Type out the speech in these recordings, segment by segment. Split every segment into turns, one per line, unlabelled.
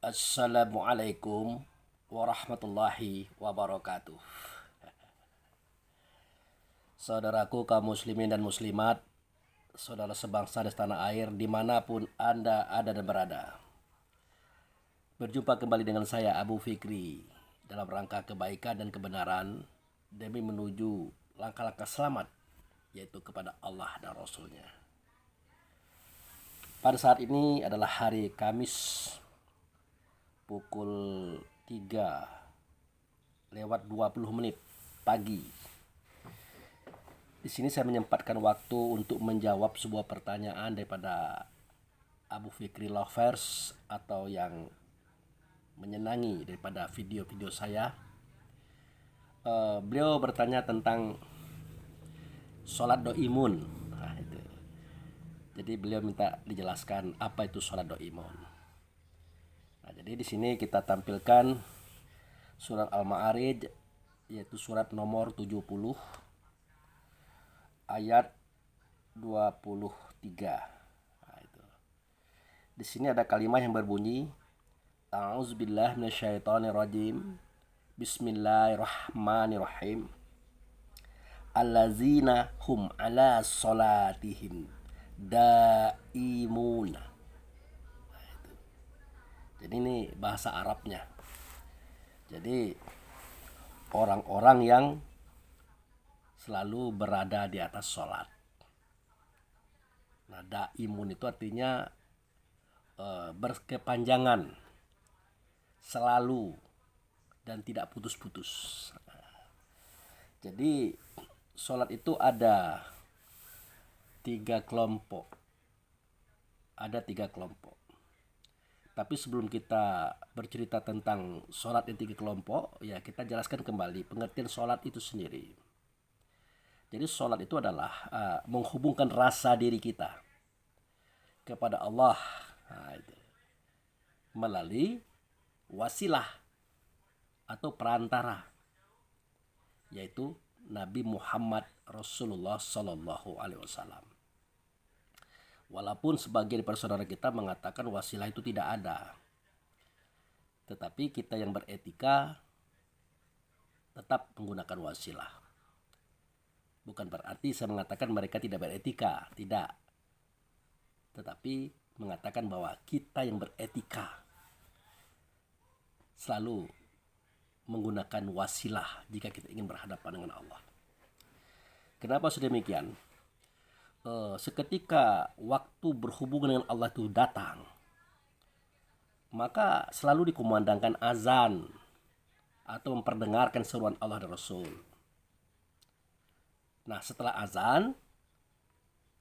Assalamualaikum warahmatullahi wabarakatuh. Saudaraku kaum muslimin dan muslimat, saudara sebangsa dan setanah air dimanapun Anda ada dan berada. Berjumpa kembali dengan saya Abu Fikri dalam rangka kebaikan dan kebenaran demi menuju langkah-langkah selamat, yaitu kepada Allah dan Rasulnya. Pada saat ini adalah hari Kamis pukul 3 lewat 20 menit pagi. Di sini saya menyempatkan waktu untuk menjawab sebuah pertanyaan daripada Abu Fikri Lovers atau yang menyenangi daripada video-video saya. Beliau bertanya tentang sholat doimun. Nah, itu. Jadi beliau minta dijelaskan apa itu sholat doimun. Nah, jadi di sini kita tampilkan surat Al-Ma'arij, yaitu surat nomor 70 ayat 23. Nah, itu. Di sini ada kalimat yang berbunyi A'udzubillahi minasyaitonirrajim. Bismillahirrahmanirrahim. Allazina hum ala salatihim daimuna. Jadi ini bahasa Arabnya. Jadi orang-orang yang selalu berada di atas sholat. Nah, daimun itu artinya berkepanjangan, selalu, dan tidak putus-putus. Jadi sholat itu ada tiga kelompok. Tapi sebelum kita bercerita tentang sholat yang tiga kelompok, ya kita jelaskan kembali pengertian sholat itu sendiri. Jadi sholat itu adalah menghubungkan rasa diri kita kepada Allah, melalui wasilah atau perantara, yaitu Nabi Muhammad Rasulullah Sallallahu Alaihi Wasallam. Walaupun sebagian dari saudara kita mengatakan wasilah itu tidak ada, tetapi kita yang beretika tetap menggunakan wasilah. Bukan berarti saya mengatakan mereka tidak beretika, tidak. Tetapi mengatakan bahwa kita yang beretika selalu menggunakan wasilah jika kita ingin berhadapan dengan Allah. Kenapa sedemikian? Seketika waktu berhubungan dengan Allah itu datang, maka selalu dikumandangkan azan atau memperdengarkan seruan Allah dan Rasul. Nah, setelah azan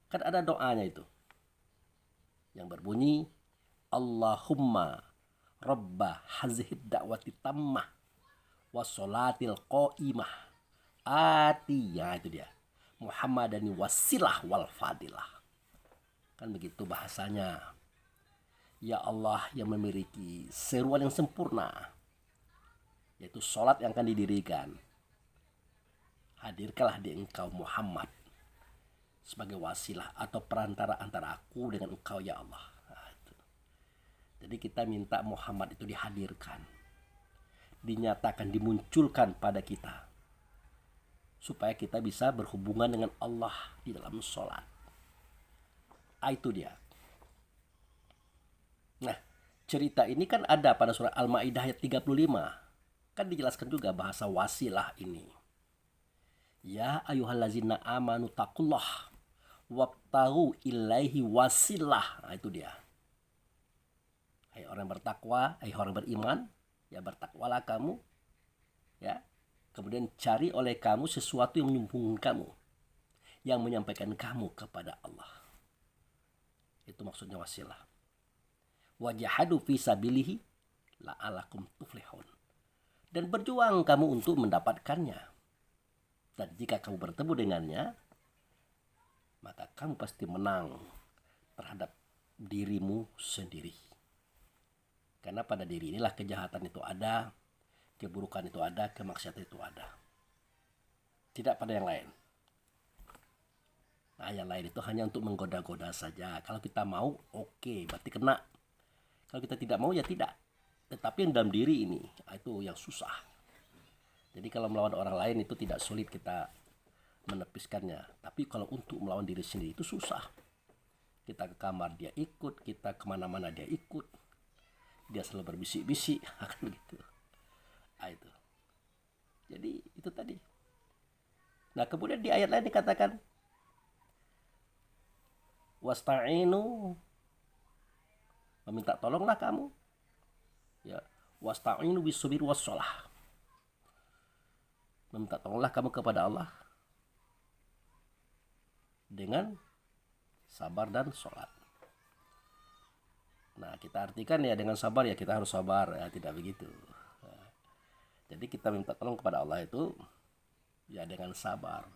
kan ada doanya itu yang berbunyi Allahumma Rabba hazihid da'wati tammah wassolatil qa'imah ati, ya itu dia, Muhammadani wasilah wal fadilah. Kan begitu bahasanya. Ya Allah yang memiliki seruan yang sempurna, yaitu sholat yang akan didirikan, hadirkanlah di engkau Muhammad sebagai wasilah atau perantara antara aku dengan engkau ya Allah. Nah, itu. Jadi kita minta Muhammad itu dihadirkan, dinyatakan, dimunculkan pada kita, supaya kita bisa berhubungan dengan Allah di dalam sholat. Itu dia. Nah, cerita ini kan ada pada surat Al-Maidah ayat 35. Kan dijelaskan juga bahasa wasilah ini. Ya ayyuhallazina amanu taqullah wabtahu ilaihi wasilah. Nah, itu dia. Hai orang bertakwa, hai orang beriman, ya bertakwalah kamu, ya. Kemudian cari oleh kamu sesuatu yang menyambungkan kamu, yang menyampaikan kamu kepada Allah. Itu maksudnya wasilah. Wajahadu fi sabilihi la'alakum tuflihun. Dan berjuang kamu untuk mendapatkannya. Dan jika kamu bertemu dengannya, maka kamu pasti menang terhadap dirimu sendiri. Karena pada diri inilah kejahatan itu ada, keburukan itu ada, kemaksiatan itu ada. Tidak pada yang lain. Nah, yang lain itu hanya untuk menggoda-goda saja. Kalau kita mau, oke, berarti kena. Kalau kita tidak mau, ya tidak. Tetapi yang dalam diri ini itu yang susah. Jadi kalau melawan orang lain itu tidak sulit kita menepiskannya. Tapi kalau untuk melawan diri sendiri itu susah. Kita ke kamar dia ikut, kita kemana-mana dia ikut, dia selalu berbisik-bisik, akan begitu. Nah, itu. Jadi itu tadi. Nah kemudian di ayat lain dikatakan wasta'inu, meminta tolonglah kamu, ya, wasta'inu bisubir wassalah, meminta tolonglah kamu kepada Allah dengan sabar dan sholat. Nah kita artikan ya dengan sabar, ya kita harus sabar, ya tidak begitu. Nah, jadi kita minta tolong kepada Allah itu ya dengan sabar.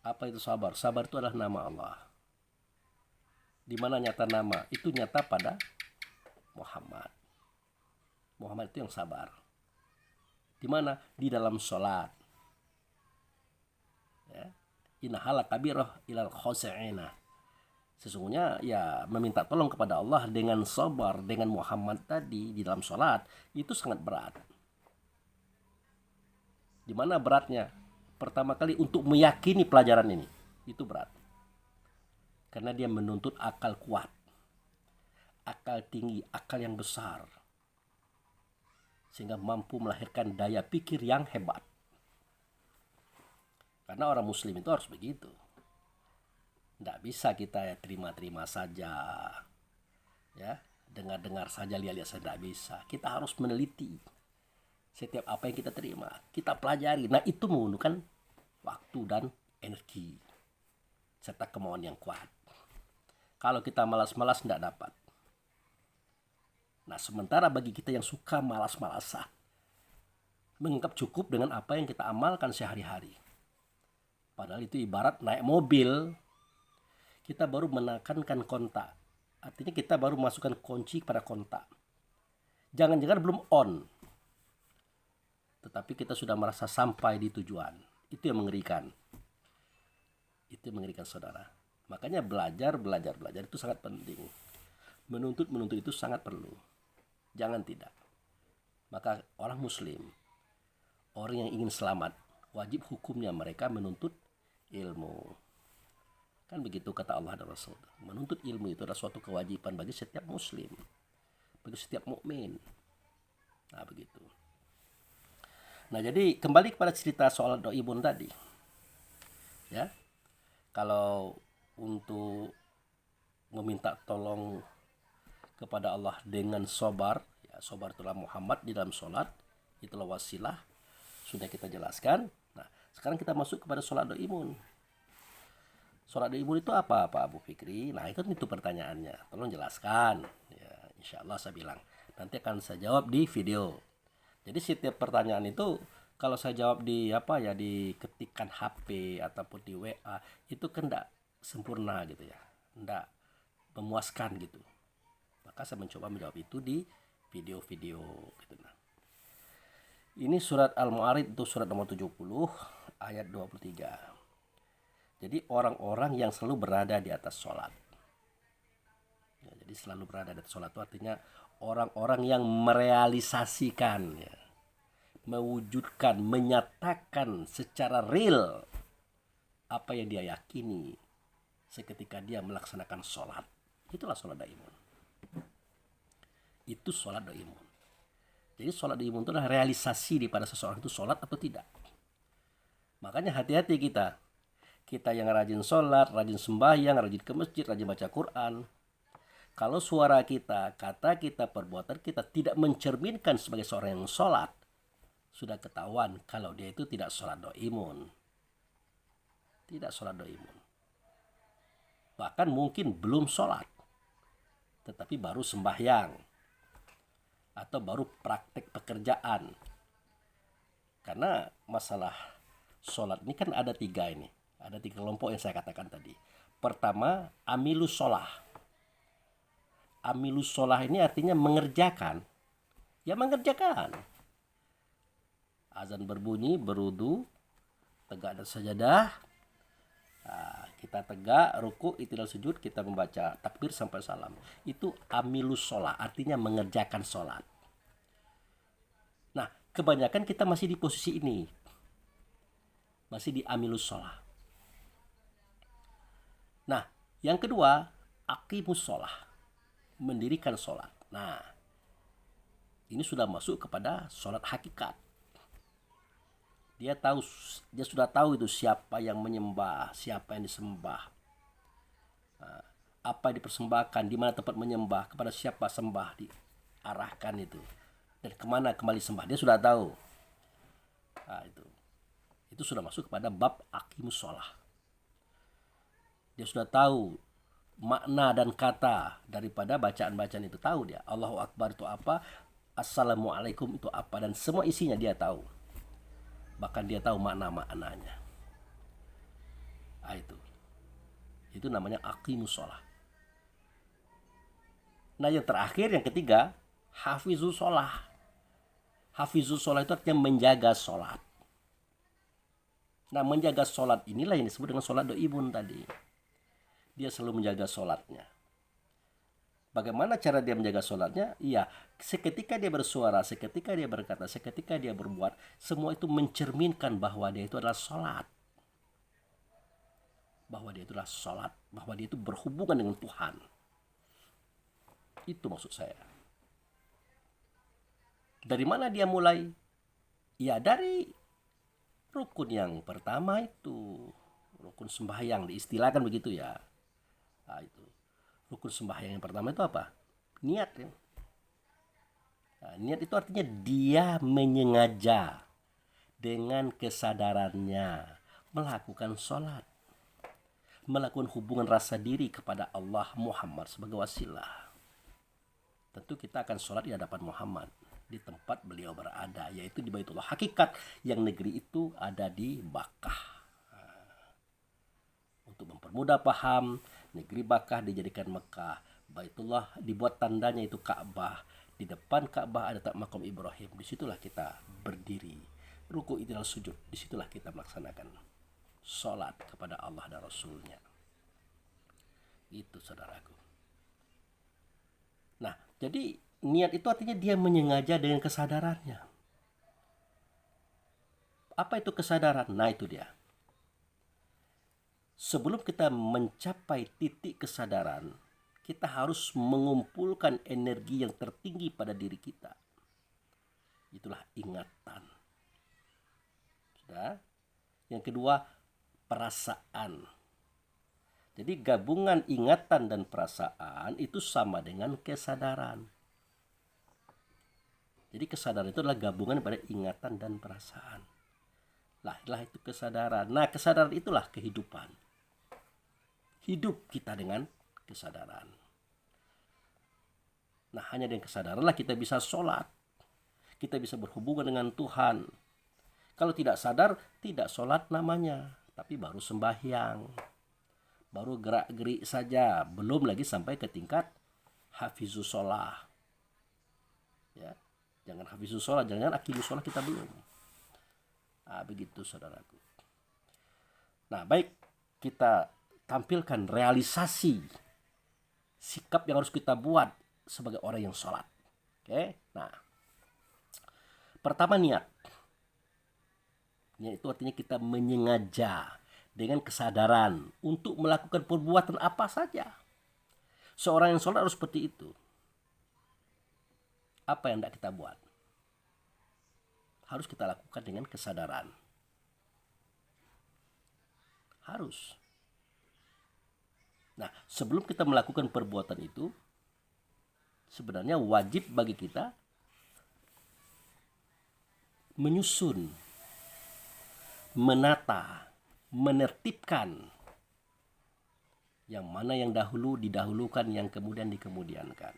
Apa itu sabar? Sabar itu adalah nama Allah. Di mana nyata nama? Itu nyata pada Muhammad. Muhammad itu yang sabar. Di mana? Di dalam sholat. Ya. Innahala kabirah ilal khosi'ina. Sesungguhnya ya meminta tolong kepada Allah dengan sabar, dengan Muhammad tadi di dalam sholat itu sangat berat. Di mana beratnya? Pertama kali untuk meyakini pelajaran ini itu berat. Karena dia menuntut akal kuat, akal tinggi, akal yang besar, sehingga mampu melahirkan daya pikir yang hebat. Karena orang muslim itu harus begitu. Tidak bisa kita ya terima-terima saja, ya dengar-dengar saja, lihat-lihat saja, tidak bisa. Kita harus meneliti setiap apa yang kita terima, kita pelajari. Nah itu menggunakan waktu dan energi serta kemauan yang kuat. Kalau kita malas-malas tidak dapat. Nah sementara bagi kita yang suka malas-malasan, menganggap cukup dengan apa yang kita amalkan sehari-hari. Padahal itu ibarat naik mobil, kita baru menekankan kontak. Artinya kita baru masukkan kunci pada kontak. Jangan-jangan belum on, tetapi kita sudah merasa sampai di tujuan. Itu yang mengerikan. Itu yang mengerikan saudara. Makanya belajar itu sangat penting. Menuntut itu sangat perlu. Jangan tidak. Maka orang muslim, orang yang ingin selamat, wajib hukumnya mereka menuntut ilmu. Kan begitu kata Allah dan Rasul. Menuntut ilmu itu adalah suatu kewajiban bagi setiap muslim, bagi setiap mukmin. Nah begitu. Nah jadi kembali kepada cerita soal doibun tadi. Ya, kalau untuk meminta tolong kepada Allah dengan sabar, ya sabar itulah Muhammad di dalam sholat, itulah wasilah, sudah kita jelaskan. Nah sekarang kita masuk kepada sholat doimun. Sholat doimun itu apa Pak Abu Fikri? Nah itu pertanyaannya, tolong jelaskan. Ya insya Allah saya bilang nanti akan saya jawab di video. Jadi setiap pertanyaan itu kalau saya jawab di di ketikan HP ataupun di WA itu kan enggak sempurna gitu ya, enggak memuaskan gitu. Maka saya mencoba menjawab itu di video-video gitu. Nah, ini surat Al-Mu'arij itu surat nomor 70 ayat 23. Jadi orang-orang yang selalu berada di atas sholat. Ya, jadi selalu berada di atas sholat itu artinya orang-orang yang merealisasikan, ya, mewujudkan, menyatakan secara real apa yang dia yakini seketika dia melaksanakan sholat. Itulah sholat doimun. Itu sholat doimun. Jadi sholat doimun itu adalah realisasi daripada seseorang itu sholat atau tidak. Makanya hati-hati kita. Kita yang rajin sholat, rajin sembahyang, rajin ke masjid, rajin baca Quran. Kalau suara kita, kata kita, perbuatan kita tidak mencerminkan sebagai seorang yang sholat, sudah ketahuan kalau dia itu tidak sholat doimun. Tidak sholat doimun. Bahkan mungkin belum sholat, tetapi baru sembahyang atau baru praktek pekerjaan. Karena masalah sholat ini kan ada tiga ini. Ada tiga kelompok yang saya katakan tadi. Pertama, amilus sholah. Amilus sholah ini artinya mengerjakan. Ya mengerjakan. Azan berbunyi, berudu, tegak dan sajadah. Nah, kita tegak, ruku, i'tidal sujud, kita membaca takbir sampai salam. Itu amilus sholah, artinya mengerjakan sholat. kebanyakan kita masih di posisi ini, masih di amilus sholah. Nah, yang kedua, aqimus sholah, mendirikan sholat. Nah, ini sudah masuk kepada sholat hakikat. Dia sudah tahu itu siapa yang menyembah, siapa yang disembah, apa yang dipersembahkan, di mana tempat menyembah, kepada siapa sembah diarahkan itu, dan kemana kembali sembah. Dia sudah tahu. Nah, itu sudah masuk kepada bab aqimus sholah. Dia sudah tahu makna dan kata daripada bacaan-bacaan itu, tahu dia. Allahu Akbar itu apa, Assalamualaikum itu apa, dan semua isinya dia tahu. Bahkan dia tahu makna-maknanya. Nah, itu namanya aqimus sholah. Nah, yang terakhir, yang ketiga, hafizus sholah. Hafizus sholah itu artinya menjaga sholat. Nah, menjaga sholat inilah yang disebut dengan sholat doibun tadi. Dia selalu menjaga sholatnya. Bagaimana cara dia menjaga sholatnya? Iya, seketika dia bersuara, seketika dia berkata, seketika dia berbuat, semua itu mencerminkan bahwa dia itu adalah sholat. Bahwa dia itu adalah sholat, bahwa dia itu berhubungan dengan Tuhan. Itu maksud saya. Dari mana dia mulai? Ya, dari rukun yang pertama itu. Rukun sembahyang, diistilahkan begitu ya. Nah, itu. Rukun sembahyang yang pertama itu apa? Niat ya. Nah, niat itu artinya dia menyengaja dengan kesadarannya melakukan sholat, melakukan hubungan rasa diri kepada Allah Muhammad sebagai wasilah. Tentu kita akan sholat di hadapan Muhammad, di tempat beliau berada, yaitu di Baitullah Hakikat, yang negeri itu ada di Makkah. Untuk mempermudah paham, negeri Makkah dijadikan Mekah. Baitullah dibuat tandanya itu Ka'bah. Di depan Ka'bah ada makam Ibrahim. Disitulah kita berdiri. Ruku, i'tidal, sujud. Disitulah kita melaksanakan sholat kepada Allah dan Rasulnya. Itu saudaraku. Nah, jadi niat itu artinya dia menyengaja dengan kesadarannya. Apa itu kesadaran? Nah, itu dia. Sebelum kita mencapai titik kesadaran, kita harus mengumpulkan energi yang tertinggi pada diri kita. Itulah ingatan. Sudah? Yang kedua, perasaan. Jadi gabungan ingatan dan perasaan itu sama dengan kesadaran. Jadi kesadaran itu adalah gabungan pada ingatan dan perasaan. Lah itu kesadaran. Nah, kesadaran itulah kehidupan. Hidup kita dengan kesadaran. Nah, hanya dengan kesadaranlah kita bisa sholat. Kita bisa berhubungan dengan Tuhan. Kalau tidak sadar, tidak sholat namanya. Tapi baru sembahyang. Baru gerak-gerik saja. Belum lagi sampai ke tingkat hafizus sholah. Ya, jangan hafizus sholah, jangan aqimus sholah, kita belum. Nah, begitu saudaraku. Nah, baik, kita tampilkan realisasi sikap yang harus kita buat sebagai orang yang sholat. Oke, nah, pertama niat. Niat itu artinya kita menyengaja dengan kesadaran untuk melakukan perbuatan apa saja. Seorang yang sholat harus seperti itu. Apa yang tidak kita buat harus kita lakukan dengan kesadaran. Harus. Nah, sebelum kita melakukan perbuatan itu, sebenarnya wajib bagi kita menyusun, menata, menertibkan yang mana yang dahulu didahulukan, yang kemudian dikemudiankan.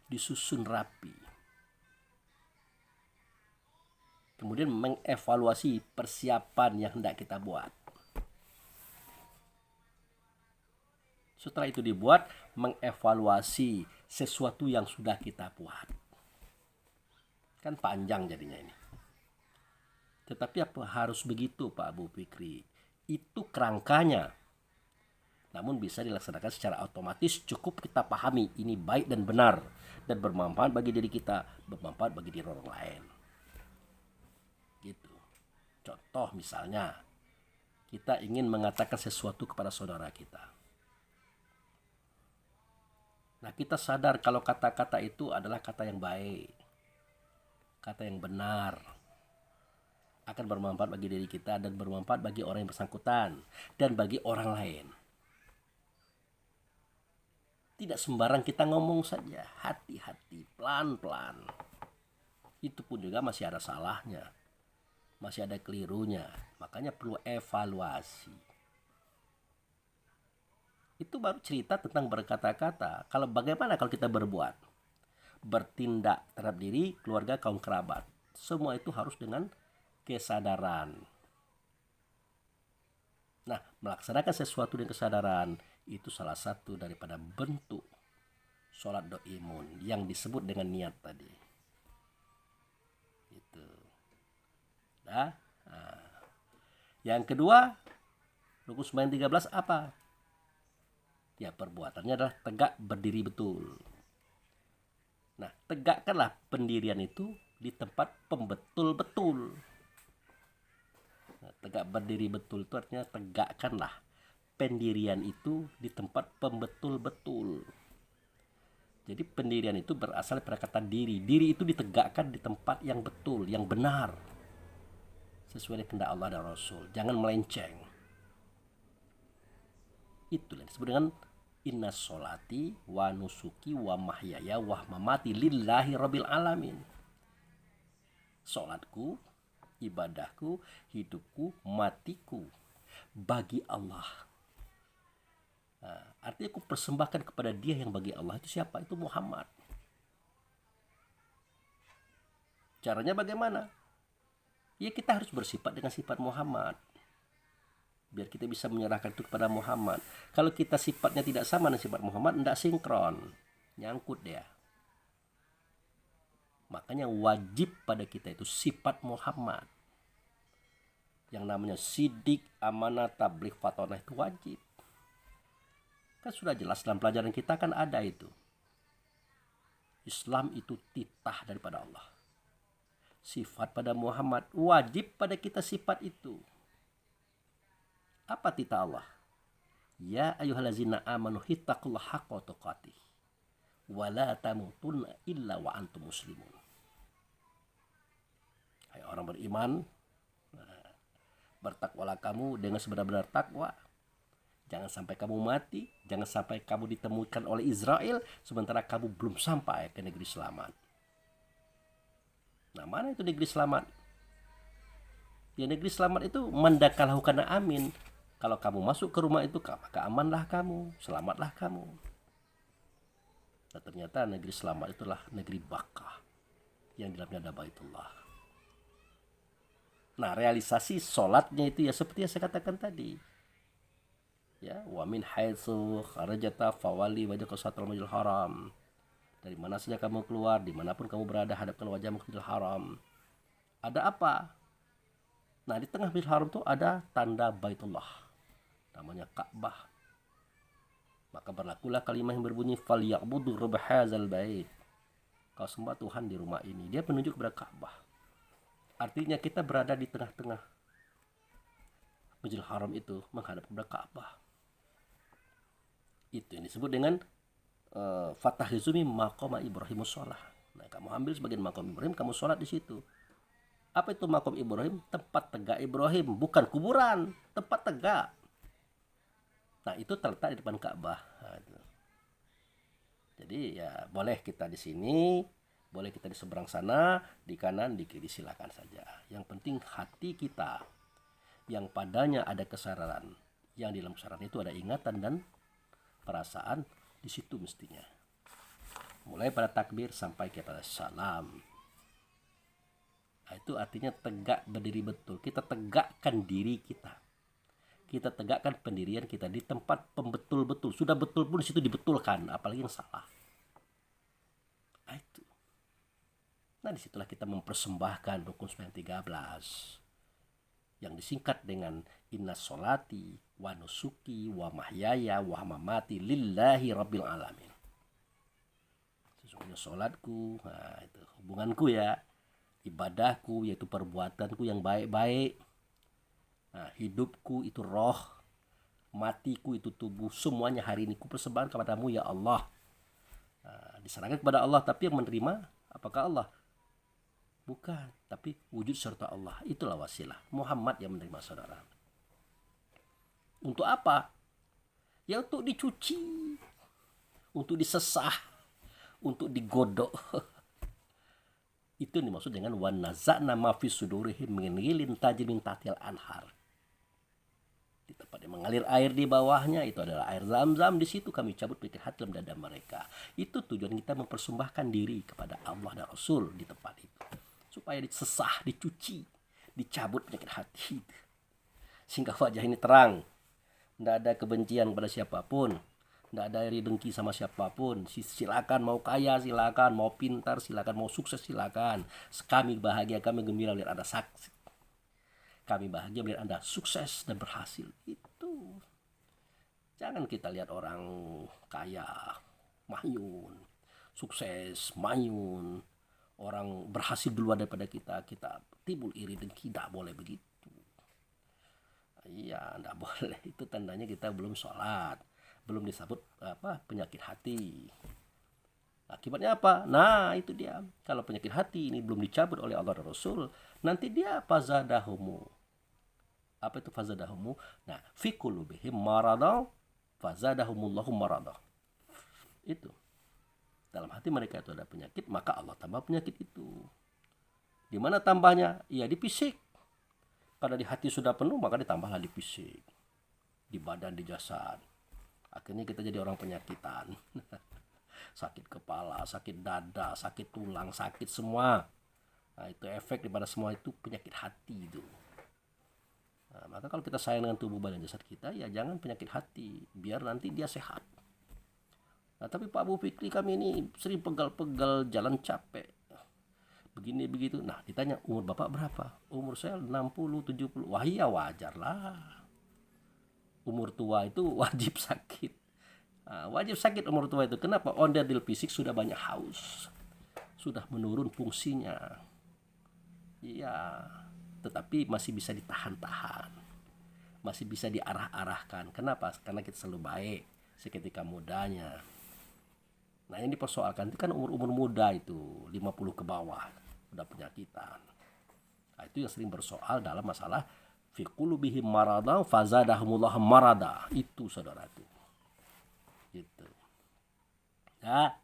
Disusun rapi. Kemudian mengevaluasi persiapan yang hendak kita buat. Setelah itu dibuat, mengevaluasi sesuatu yang sudah kita buat. Kan panjang jadinya ini. Tetapi apa harus begitu Pak Abu Fikri? Itu kerangkanya. Namun bisa dilaksanakan secara otomatis, cukup kita pahami ini baik dan benar dan bermanfaat bagi diri kita, bermanfaat bagi diri orang lain. Contoh misalnya, kita ingin mengatakan sesuatu kepada saudara kita. Nah, kita sadar kalau kata-kata itu adalah kata yang baik, kata yang benar, akan bermanfaat bagi diri kita dan bermanfaat bagi orang yang bersangkutan dan bagi orang lain. Tidak sembarang kita ngomong saja, hati-hati, pelan-pelan. Itu pun juga masih ada salahnya, masih ada kelirunya, makanya perlu evaluasi. Itu baru cerita tentang berkata-kata. Kalau bagaimana kalau kita berbuat, bertindak terhadap diri, keluarga, kaum kerabat, semua itu harus dengan kesadaran. Nah, melaksanakan sesuatu dengan kesadaran itu salah satu daripada bentuk sholat do'imun yang disebut dengan niat tadi. Itu. Nah, yang kedua, rukun sembahyang 13 apa? Ya, perbuatannya adalah tegak berdiri betul. Nah, tegakkanlah pendirian itu di tempat pembetul-betul. Nah, tegak berdiri betul itu artinya tegakkanlah pendirian itu di tempat pembetul-betul. Jadi pendirian itu berasal dari kata diri. Diri itu ditegakkan di tempat yang betul, yang benar, sesuai dengan kehendak Allah dan Rasul. Jangan melenceng. Itulah disebut dengan inna sholati wa nusuki wa mahyaya wa mamati lillahi rabbil alamin. Sholatku, ibadahku, hidupku, matiku bagi Allah. Nah, artinya aku persembahkan kepada dia yang bagi Allah. Itu siapa? Itu Muhammad. Caranya bagaimana? Ya, kita harus bersifat dengan sifat Muhammad, biar kita bisa menyerahkan itu kepada Muhammad. Kalau kita sifatnya tidak sama dengan sifat Muhammad, tidak sinkron, nyangkut dia. Makanya wajib pada kita itu sifat Muhammad. Yang namanya sidik, amanah, tabligh, fatonah itu wajib. Kan sudah jelas dalam pelajaran kita kan ada itu. Islam itu titah daripada Allah. Sifat pada Muhammad, wajib pada kita sifat itu. Apa titah Allah? Ya ayyuhallazina amanu hittaqullaha haqqa tuqatih wa la tamutunna illa wa antum muslimun. Hai orang beriman, bertakwalah kamu dengan sebenar-benar takwa. Jangan sampai kamu mati, jangan sampai kamu ditemukan oleh Israel sementara kamu belum sampai ke negeri selamat. Nah, mana itu negeri selamat? Ya, negeri selamat itu mandakallahu kana amin. Kalau kamu masuk ke rumah itu, maka amanlah kamu, selamatlah kamu. Nah, ternyata negeri selamat itulah negeri Bakkah yang di dalamnya ada Baitullah. Nah, realisasi sholatnya itu ya seperti yang saya katakan tadi. Ya, wa min haitsu kharajata fawali wajhaka shatral masjidil haram. Dari mana saja kamu keluar, dimanapun kamu berada, hadapkan wajahmu ke Masjidil Haram. Ada apa? Nah, di tengah Masjidil Haram itu ada tanda Baitullah, namanya Ka'bah. Maka berlakulah kalimat yang berbunyi falyabudu rabb hadzal bait. Kau sembah Tuhan di rumah ini. Dia menunjuk kepada Ka'bah. Artinya kita berada di tengah-tengah Masjidil Haram itu menghadap kepada Ka'bah. Itu yang disebut dengan Fatahizumi maqama Ibrahimus sholah. Nah, kamu ambil sebagian maqam Ibrahim, kamu sholat di situ. Apa itu maqam Ibrahim? Tempat tegak Ibrahim, bukan kuburan, tempat tegak. Nah, itu terletak di depan Ka'bah. Nah, itu. Jadi ya boleh kita di sini, boleh kita di seberang sana, di kanan, di kiri, silakan saja. Yang penting hati kita yang padanya ada kesadaran, yang di dalam kesadaran itu ada ingatan dan perasaan, di situ mestinya. Mulai pada takbir sampai kepada salam. Nah, itu artinya tegak berdiri betul. Kita tegakkan diri kita. Kita tegakkan pendirian kita di tempat pembetul-betul. Sudah betul pun di situ dibetulkan, apalagi yang salah. Nah, itu. Nah, disitulah kita mempersembahkan rukun sembahyang 13 yang disingkat dengan inna sholati wa nusuki wa mahyaya wa mamati lillahi rabbil alamin. Sesungguhnya sholatku, nah itu hubunganku ya, ibadahku yaitu perbuatanku yang baik-baik, Nah, hidupku itu roh, matiku itu tubuh, semuanya hari ini kupersembahkan kepadamu ya Allah. Nah, diserahkan kepada Allah, tapi yang menerima apakah Allah? Bukan, tapi wujud serta Allah. Itulah wasilah. Muhammad yang menerima, saudara. Untuk apa? Ya untuk dicuci, untuk disesah, untuk digodok. Itu yang dimaksud dengan wa naza'na ma fi sudurihim min ghillin tajri min tahtil anhar. Di tempat yang mengalir air di bawahnya itu adalah air Zam-Zam. Di situ kami cabut penyakit hati dalam dada mereka. Itu tujuan kita mempersembahkan diri kepada Allah dan Rasul di tempat itu, supaya disesah, dicuci, dicabut penyakit hati, sehingga wajah ini terang, tidak ada kebencian pada siapapun, tidak ada iri dengki sama siapapun. Silakan mau kaya, silakan mau pintar, silakan mau sukses, silakan. Kami bahagia, kami gembira melihat Anda saksi. Kami bahagia melihat Anda sukses dan berhasil. Itu. Jangan kita lihat orang kaya, mayun, sukses, mayun, orang berhasil duluan daripada kita timbul iri dengki. Tidak boleh begitu. Iya, tidak boleh. Itu tandanya kita belum sholat, belum disebut penyakit hati. Akibatnya apa? Nah, itu dia. Kalau penyakit hati ini belum dicabut oleh Allah dan Rasul, nanti dia fazadahumu. Apa itu fazadahumu? Nah, fi qulubihim marada fazadahumullahu marada. Itu. Dalam hati mereka itu ada penyakit, maka Allah tambah penyakit itu. Di mana tambahnya? Ya di fisik. Karena di hati sudah penuh, maka ditambahlah di fisik, di badan, di jasad. Akhirnya kita jadi orang penyakitan. Sakit kepala, sakit dada, sakit tulang, sakit semua. Nah, itu efek daripada semua itu penyakit hati itu. Nah, maka kalau kita sayang dengan tubuh badan jasad kita, ya jangan penyakit hati, biar nanti dia sehat. Nah, tapi Pak Bu Fikri, kami ini sering pegal-pegal, jalan capek, begini begitu. Nah, ditanya umur Bapak berapa? Umur saya 60, 70. Wah iya, wajar lah. Umur tua itu wajib sakit. Nah, wajib sakit umur tua itu. Kenapa? Onderdil fisik sudah banyak haus, sudah menurun fungsinya. Iya, tetapi masih bisa ditahan-tahan, masih bisa diarah-arahkan. Kenapa? Karena kita selalu baik seketika mudanya. Nah, yang dipersoalkan itu kan umur-umur muda itu, 50 ke bawah, udah penyakitan. Nah, itu yang sering bersoal dalam masalah fi qulubihim marada fazadahumullah marada. Itu saudaraku. Gitu. Nah,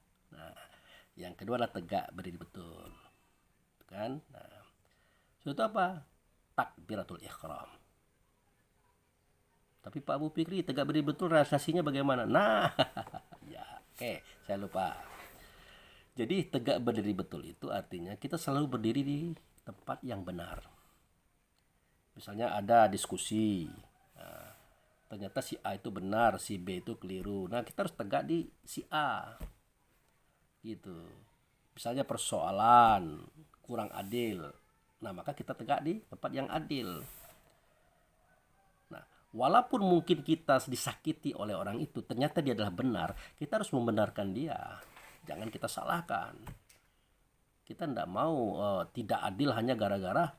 yang kedua adalah tegak berdiri betul. Kan? Nah, itu apa? Takbiratul ihram. Tapi Pak Bu Fikri, tegak berdiri betul realisasinya bagaimana? Nah, ya, oke, saya lupa. Jadi tegak berdiri betul itu artinya kita selalu berdiri di tempat yang benar. Misalnya ada diskusi, nah, ternyata si A itu benar, si B itu keliru. Nah, kita harus tegak di si A, gitu. Misalnya persoalan kurang adil, nah maka kita tegak di tempat yang adil. Nah, walaupun mungkin kita disakiti oleh orang itu, ternyata dia adalah benar, kita harus membenarkan dia. Jangan kita salahkan. Kita tidak mau tidak adil hanya gara-gara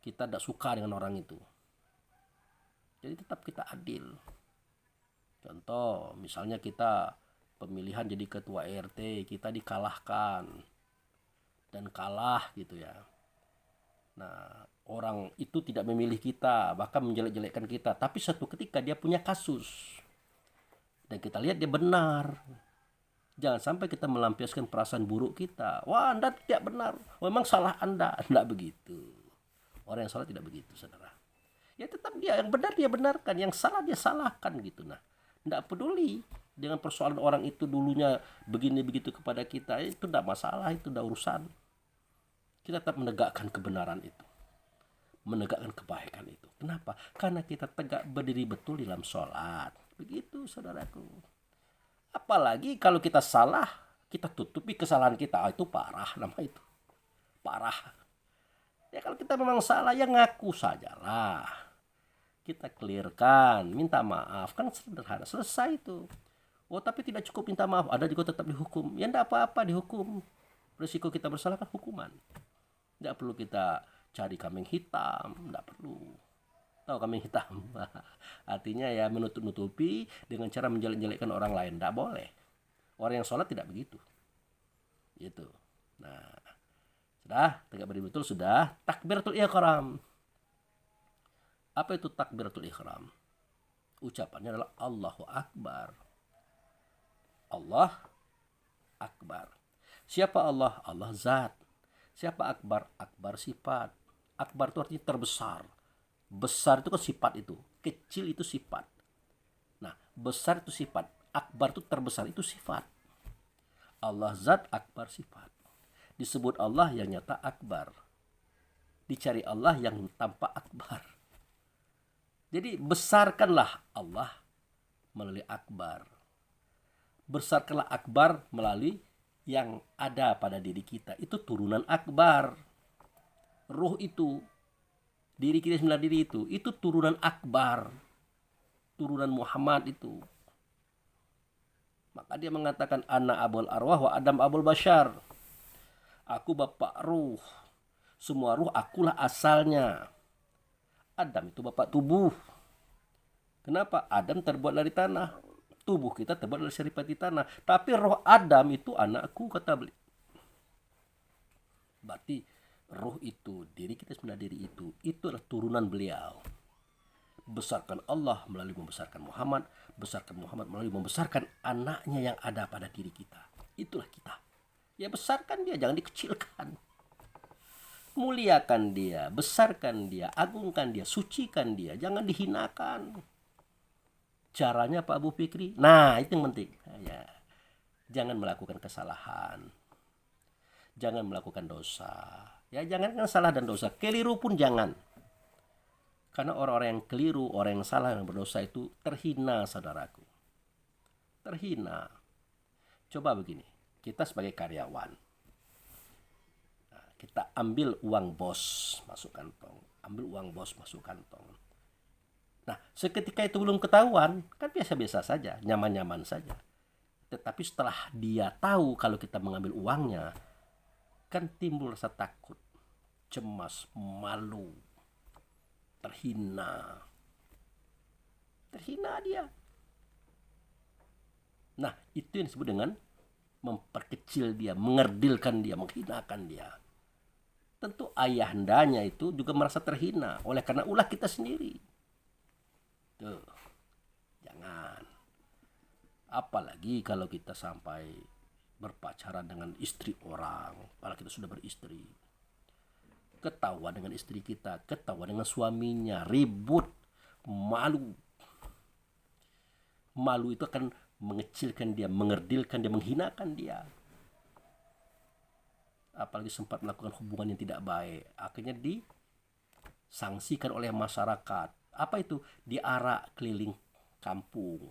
kita tidak suka dengan orang itu. Jadi tetap kita adil. Contoh, misalnya kita pemilihan jadi ketua RT, kita dikalahkan dan kalah gitu ya. Nah, orang itu tidak memilih kita, bahkan menjelek-jelekkan kita. Tapi suatu ketika dia punya kasus dan kita lihat dia benar. Jangan sampai kita melampiaskan perasaan buruk kita. Wah, Anda tidak benar. Oh, memang salah Anda. Tidak begitu. Orang yang salah tidak begitu, saudara. Ya tetap dia yang benar dia benarkan, yang salah dia salahkan gitu. Nah, tidak peduli dengan persoalan orang itu dulunya begini begitu kepada kita, itu tidak masalah, itu tidak urusan. Kita tetap menegakkan kebenaran itu, menegakkan kebaikan itu. Kenapa? Karena kita tegak berdiri betul dalam sholat. Begitu, saudaraku. Apalagi kalau kita salah, kita tutupi kesalahan kita. Itu parah, nama itu parah. Ya kalau kita memang salah, ya ngaku sajalah. Kita clearkan, minta maaf, kan sederhana, selesai itu. Oh tapi tidak cukup minta maaf, ada juga tetap dihukum. Ya tidak apa-apa dihukum. Risiko kita bersalah kan hukuman. Tidak perlu kita cari kambing hitam, tidak perlu. Tahu kambing hitam? Artinya ya menutup-nutupi dengan cara menjelek-jelekkan orang lain. Tidak boleh. Orang yang sholat tidak begitu. Gitu. Nah, sudah tegak berdiri betul, sudah takbiratul ihram. Apa itu takbiratul ihram? Ucapannya adalah Allahu Akbar. Allah Akbar. Siapa Allah? Allah zat. Siapa Akbar? Akbar sifat. Akbar itu artinya terbesar. Besar itu kan sifat itu. Kecil itu sifat. Nah, besar itu sifat. Akbar itu terbesar, itu sifat. Allah zat, Akbar sifat. Disebut Allah yang nyata Akbar. Dicari Allah yang tanpa Akbar. Jadi besarkanlah Allah melalui Akbar. Besarkanlah Akbar melalui yang ada pada diri kita. Itu turunan Akbar. Ruh itu, diri kita 9 diri itu turunan Akbar. Turunan Muhammad itu. Maka dia mengatakan ana abul arwah wa Adam abul bashar. Aku bapak ruh. Semua ruh akulah asalnya. Adam itu bapak tubuh. Kenapa? Adam terbuat dari tanah. Tubuh kita terbuat dari seripati tanah. Tapi roh Adam itu anakku, kata beliau. Berarti roh itu, diri kita 9 diri itu adalah turunan beliau. Besarkan Allah melalui membesarkan Muhammad. Besarkan Muhammad melalui membesarkan anaknya yang ada pada diri kita. Itulah kita. Ya besarkan dia, jangan dikecilkan. Muliakan dia, besarkan dia, agungkan dia, sucikan dia, jangan dihinakan. Caranya Pak Abu Fikri, nah itu yang penting. Ya, jangan melakukan kesalahan, jangan melakukan dosa. Ya jangan salah dan dosa, keliru pun jangan. Karena orang-orang yang keliru, orang yang salah, yang berdosa itu terhina, saudaraku. Terhina. Coba begini, kita sebagai karyawan, kita ambil uang bos masuk kantong, ambil uang bos masuk kantong. Nah, seketika itu belum ketahuan, kan biasa-biasa saja, nyaman-nyaman saja. Tetapi setelah dia tahu kalau kita mengambil uangnya, kan timbul rasa takut, cemas, malu, terhina. Terhina dia. Nah, itu yang disebut dengan memperkecil dia, mengerdilkan dia, menghinakan dia. Tentu ayahandanya itu juga merasa terhina oleh karena ulah kita sendiri. Tuh, jangan. Apalagi kalau kita sampai berpacaran dengan istri orang, kalau kita sudah beristri, ketahuan dengan istri kita, ketahuan dengan suaminya, ribut, malu. Malu itu akan mengecilkan dia, mengerdilkan dia, menghinakan dia. Apalagi sempat melakukan hubungan yang tidak baik, akhirnya disangsikan oleh masyarakat. Apa itu? Diarak keliling kampung,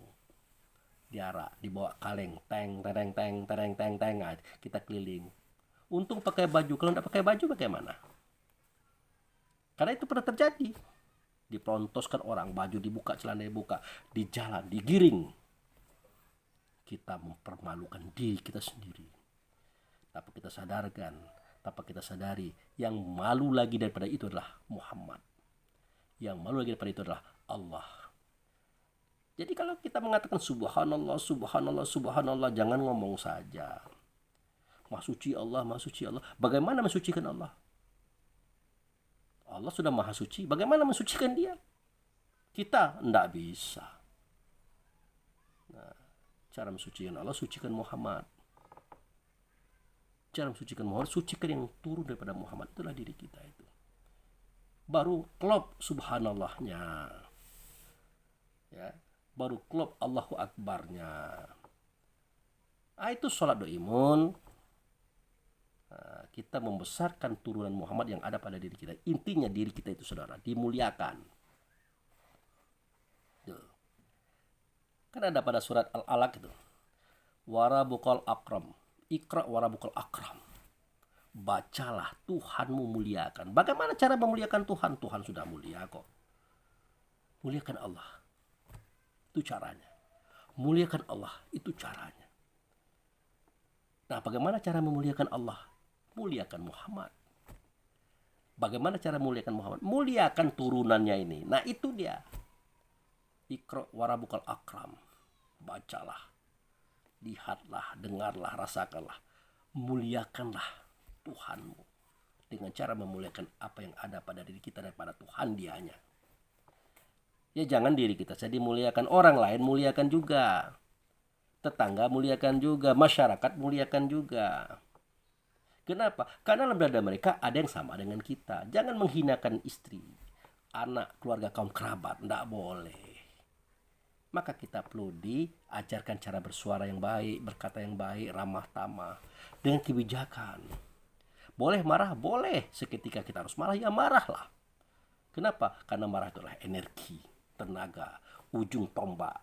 diarak, dibawa kaleng, teng tereng teng tereng teng teng, kita keliling. Untung pakai baju, kalau tidak pakai baju bagaimana? Karena itu pernah terjadi. Diprontoskan orang, baju dibuka, celana dibuka, di jalan, digiring. Kita mempermalukan diri kita sendiri. Tanpa kita sadarkan, tanpa kita sadari, yang malu lagi daripada itu adalah Muhammad. Yang malu lagi daripada itu adalah Allah. Jadi kalau kita mengatakan subhanallah, subhanallah, subhanallah, jangan ngomong saja. Maha suci Allah, maha suci Allah. Bagaimana mensucikan Allah? Allah sudah maha suci, bagaimana mensucikan dia? Kita tidak bisa. Nah, cara mensucikan Allah, sucikan Muhammad. Cara mensucikan Muhammad, sucikan yang turun daripada Muhammad, itulah diri kita itu. Baru klop subhanallahnya, ya, baru klop Allahu Akbarnya. Itu sholat doimun. Nah, kita membesarkan turunan Muhammad yang ada pada diri kita. Intinya diri kita itu, saudara, dimuliakan. Tuh. Kan ada pada surat Al-Alaq itu, warabukal akram, ikra warabukal akram. Bacalah, Tuhanmu muliakan. Bagaimana cara memuliakan Tuhan? Tuhan sudah mulia kok. Muliakan Allah, itu caranya. Muliakan Allah, itu caranya. Nah, bagaimana cara memuliakan Allah? Muliakan Muhammad. Bagaimana cara muliakan Muhammad? Muliakan turunannya ini. Nah itu dia. Iqra warabukal akram. Bacalah, lihatlah, dengarlah, rasakanlah. Muliakanlah Tuhanmu dengan cara memuliakan apa yang ada pada diri kita daripada Tuhan dianya. Ya jangan diri kita saja dimuliakan, orang lain muliakan juga. Tetangga muliakan juga, masyarakat muliakan juga. Kenapa? Karena dalam dada mereka ada yang sama dengan kita. Jangan menghinakan istri, anak, keluarga, kaum kerabat. Tidak boleh. Maka kita perlu diajarkan cara bersuara yang baik, berkata yang baik, ramah tamah, dengan kebijakan. Boleh marah? Boleh. Seketika kita harus marah, ya marahlah. Kenapa? Karena marah itu adalah energi, tenaga, ujung tombak.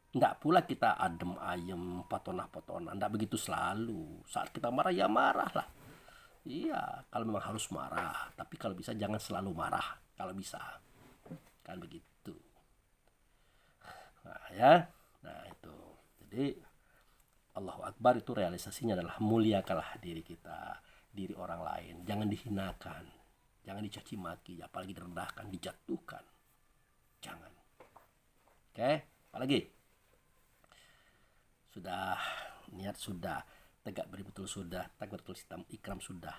Tidak pula kita adem ayem, potonah-potonah. Tidak begitu selalu. Saat kita marah, ya marahlah. Iya, kalau memang harus marah. Tapi kalau bisa jangan selalu marah. Kalau bisa. Kan begitu. Nah ya, nah itu. Jadi Allahu Akbar itu realisasinya adalah muliakanlah diri kita, diri orang lain. Jangan dihinakan, jangan dicaci maki, apalagi direndahkan, dijatuhkan. Jangan. Oke, apalagi? Sudah, niat sudah, tegak beribetul sudah, takbiratul ikram sudah.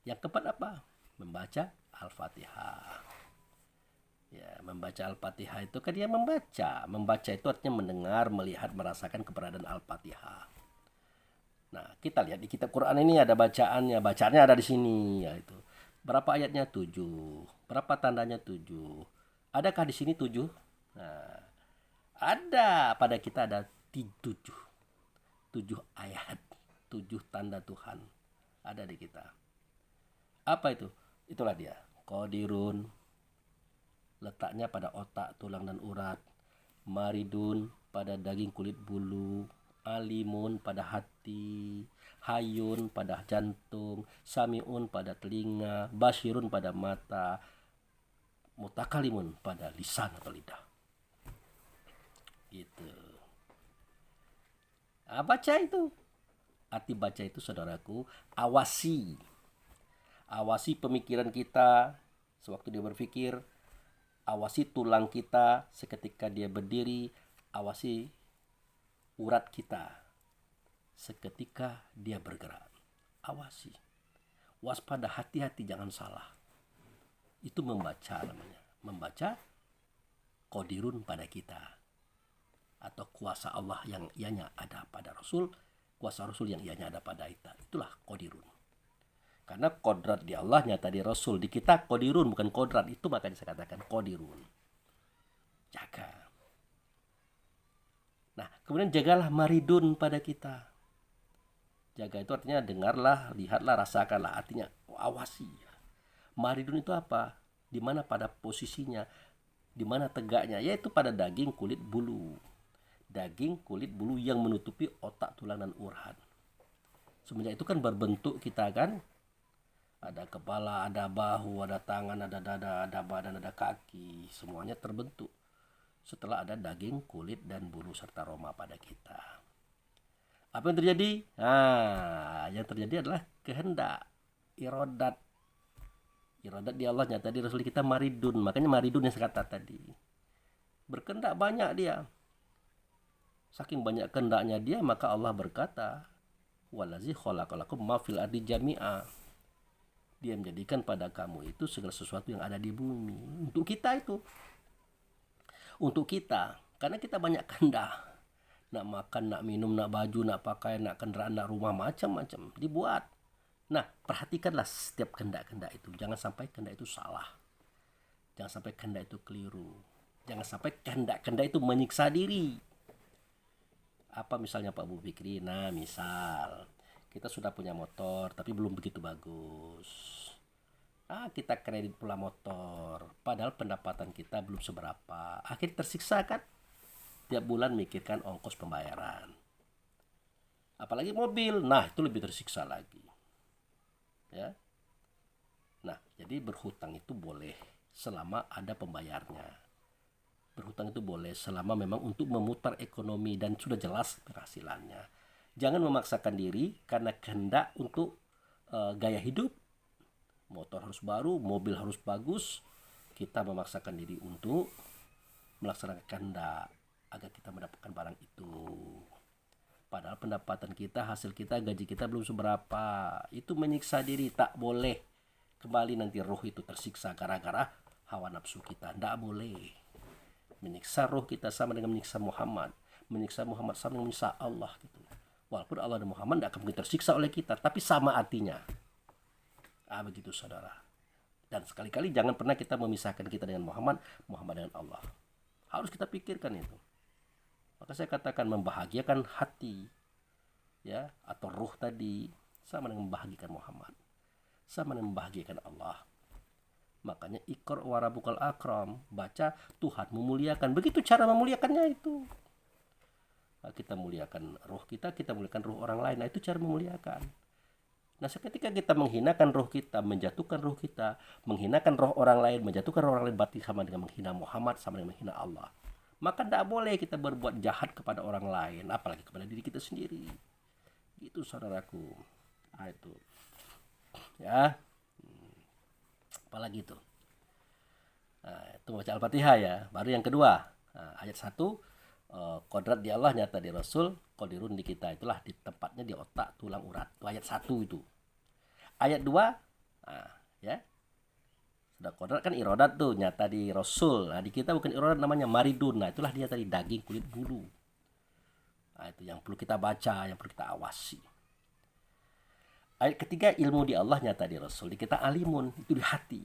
Yang keempat apa? Membaca Al-Fatihah. Ya, membaca Al-Fatihah itu kan dia membaca. Membaca itu artinya mendengar, melihat, merasakan keberadaan Al-Fatihah. Nah, kita lihat di kitab Quran ini ada bacaannya. Bacaannya ada di sini, yaitu berapa ayatnya? 7. Berapa tandanya? 7. Adakah di sini 7? Nah, ada, pada kita ada 7. 7 ayat, 7 tanda Tuhan ada di kita. Apa itu? Itulah dia. Qadirun, letaknya pada otak, tulang dan urat. Maridun, pada daging kulit bulu. Alimun, pada hati. Hayun, pada jantung. Samiun, pada telinga. Basyirun, pada mata. Mutakalimun, pada lisan atau lidah. Gitu. Nah, baca itu. Arti baca itu, saudaraku, awasi. Awasi pemikiran kita sewaktu dia berpikir. Awasi tulang kita seketika dia berdiri. Awasi urat kita seketika dia bergerak. Awasi. Waspada, hati-hati, jangan salah. Itu membaca namanya. Membaca qadirun pada kita. Atau kuasa Allah yang ianya ada pada Rasul. Kuasa Rasul yang ianya ada pada kita. Itulah qadirun. Karena kodrat di Allah nyata di Rasul. Di kita qadirun bukan kodrat. Itu makanya saya katakan qadirun. Jaga. Nah, kemudian jagalah maridun pada kita. Jaga itu artinya dengarlah, lihatlah, rasakanlah. Artinya awasi. Maridun itu apa? Di mana pada posisinya? Di mana tegaknya? Yaitu pada daging, kulit, bulu. Daging, kulit, bulu yang menutupi otak, tulang, dan urat. Semenjak itu kan berbentuk kita kan. Ada kepala, ada bahu, ada tangan, ada dada, ada badan, ada kaki. Semuanya terbentuk setelah ada daging, kulit, dan bulu serta roma pada kita. Apa yang terjadi? Nah, yang terjadi adalah kehendak, irodat. Irodat di Allah nyata di Rasul kita maridun. Makanya maridun yang saya kata tadi. Berkehendak banyak dia. Saking banyak kehendaknya dia, maka Allah berkata, "Wallazi khalaqalakum ma fil ardi jami'a." Dia menjadikan pada kamu itu segala sesuatu yang ada di bumi. Untuk kita itu. Untuk kita. Karena kita banyak kehendak. Nak makan, nak minum, nak baju, nak pakaian, nak kendaraan, nak rumah, macam-macam. Dibuat. Nah, perhatikanlah setiap kehendak-kehendak itu. Jangan sampai kehendak itu salah. Jangan sampai kehendak itu keliru. Jangan sampai kehendak-kehendak itu menyiksa diri. Apa misalnya Pak Bu Fikri? Nah, misal kita sudah punya motor tapi belum begitu bagus. Kita kredit pula motor, padahal pendapatan kita belum seberapa. Akhirnya tersiksa kan? Tiap bulan mikirkan ongkos pembayaran. Apalagi mobil, nah itu lebih tersiksa lagi. Ya. Nah, jadi berhutang itu boleh selama ada pembayarnya. Berhutang itu boleh selama memang untuk memutar ekonomi dan sudah jelas penghasilannya. Jangan memaksakan diri karena kehendak untuk gaya hidup. Motor harus baru, mobil harus bagus. Kita memaksakan diri untuk melaksanakan kehendak agar kita mendapatkan barang itu. Padahal pendapatan kita, hasil kita, gaji kita belum seberapa. Itu menyiksa diri. Tak boleh. Kembali nanti roh itu tersiksa gara-gara hawa nafsu kita. Tidak boleh. Menyiksa roh kita sama dengan menyiksa Muhammad. Menyiksa Muhammad sama dengan menyiksa Allah gitu. Walaupun Allah dan Muhammad tidak akan mungkin tersiksa oleh kita, tapi sama artinya. Begitu saudara. Dan sekali-kali jangan pernah kita memisahkan kita dengan Muhammad, Muhammad dengan Allah. Harus kita pikirkan itu. Maka saya katakan membahagiakan hati, ya, atau ruh tadi sama dengan membahagiakan Muhammad, sama dengan membahagiakan Allah. Makanya ikra wa rabbukal akram, baca Tuhan memuliakan. Begitu cara memuliakannya itu. Kita muliakan ruh kita muliakan ruh orang lain. Nah, itu cara memuliakan. Nah, seketika kita menghinakan roh kita, menjatuhkan roh kita, menghinakan roh orang lain, menjatuhkan roh orang lain, berarti sama dengan menghina Muhammad, sama dengan menghina Allah. Maka tidak boleh kita berbuat jahat kepada orang lain, apalagi kepada diri kita sendiri. Gitu saudaraku. Itu. Ya. Apalagi itu. Itu baca Al-Fatihah ya. Baru yang kedua. Ayat 1. Kodrat di Allah, nyata di Rasul, kodirun di kita. Itulah di tempatnya di otak, tulang urat. Itu ayat 1 itu. Ayat 2, ya. Sudah kodrat kan irodat tuh, nyata di Rasul. Nah, di kita bukan irodat, namanya maridun. Nah, itulah dia tadi, daging kulit bulu. Nah, itu yang perlu kita baca, yang perlu kita awasi. Ayat ketiga, ilmu di Allah, nyata di Rasul. Di kita alimun, itu di hati.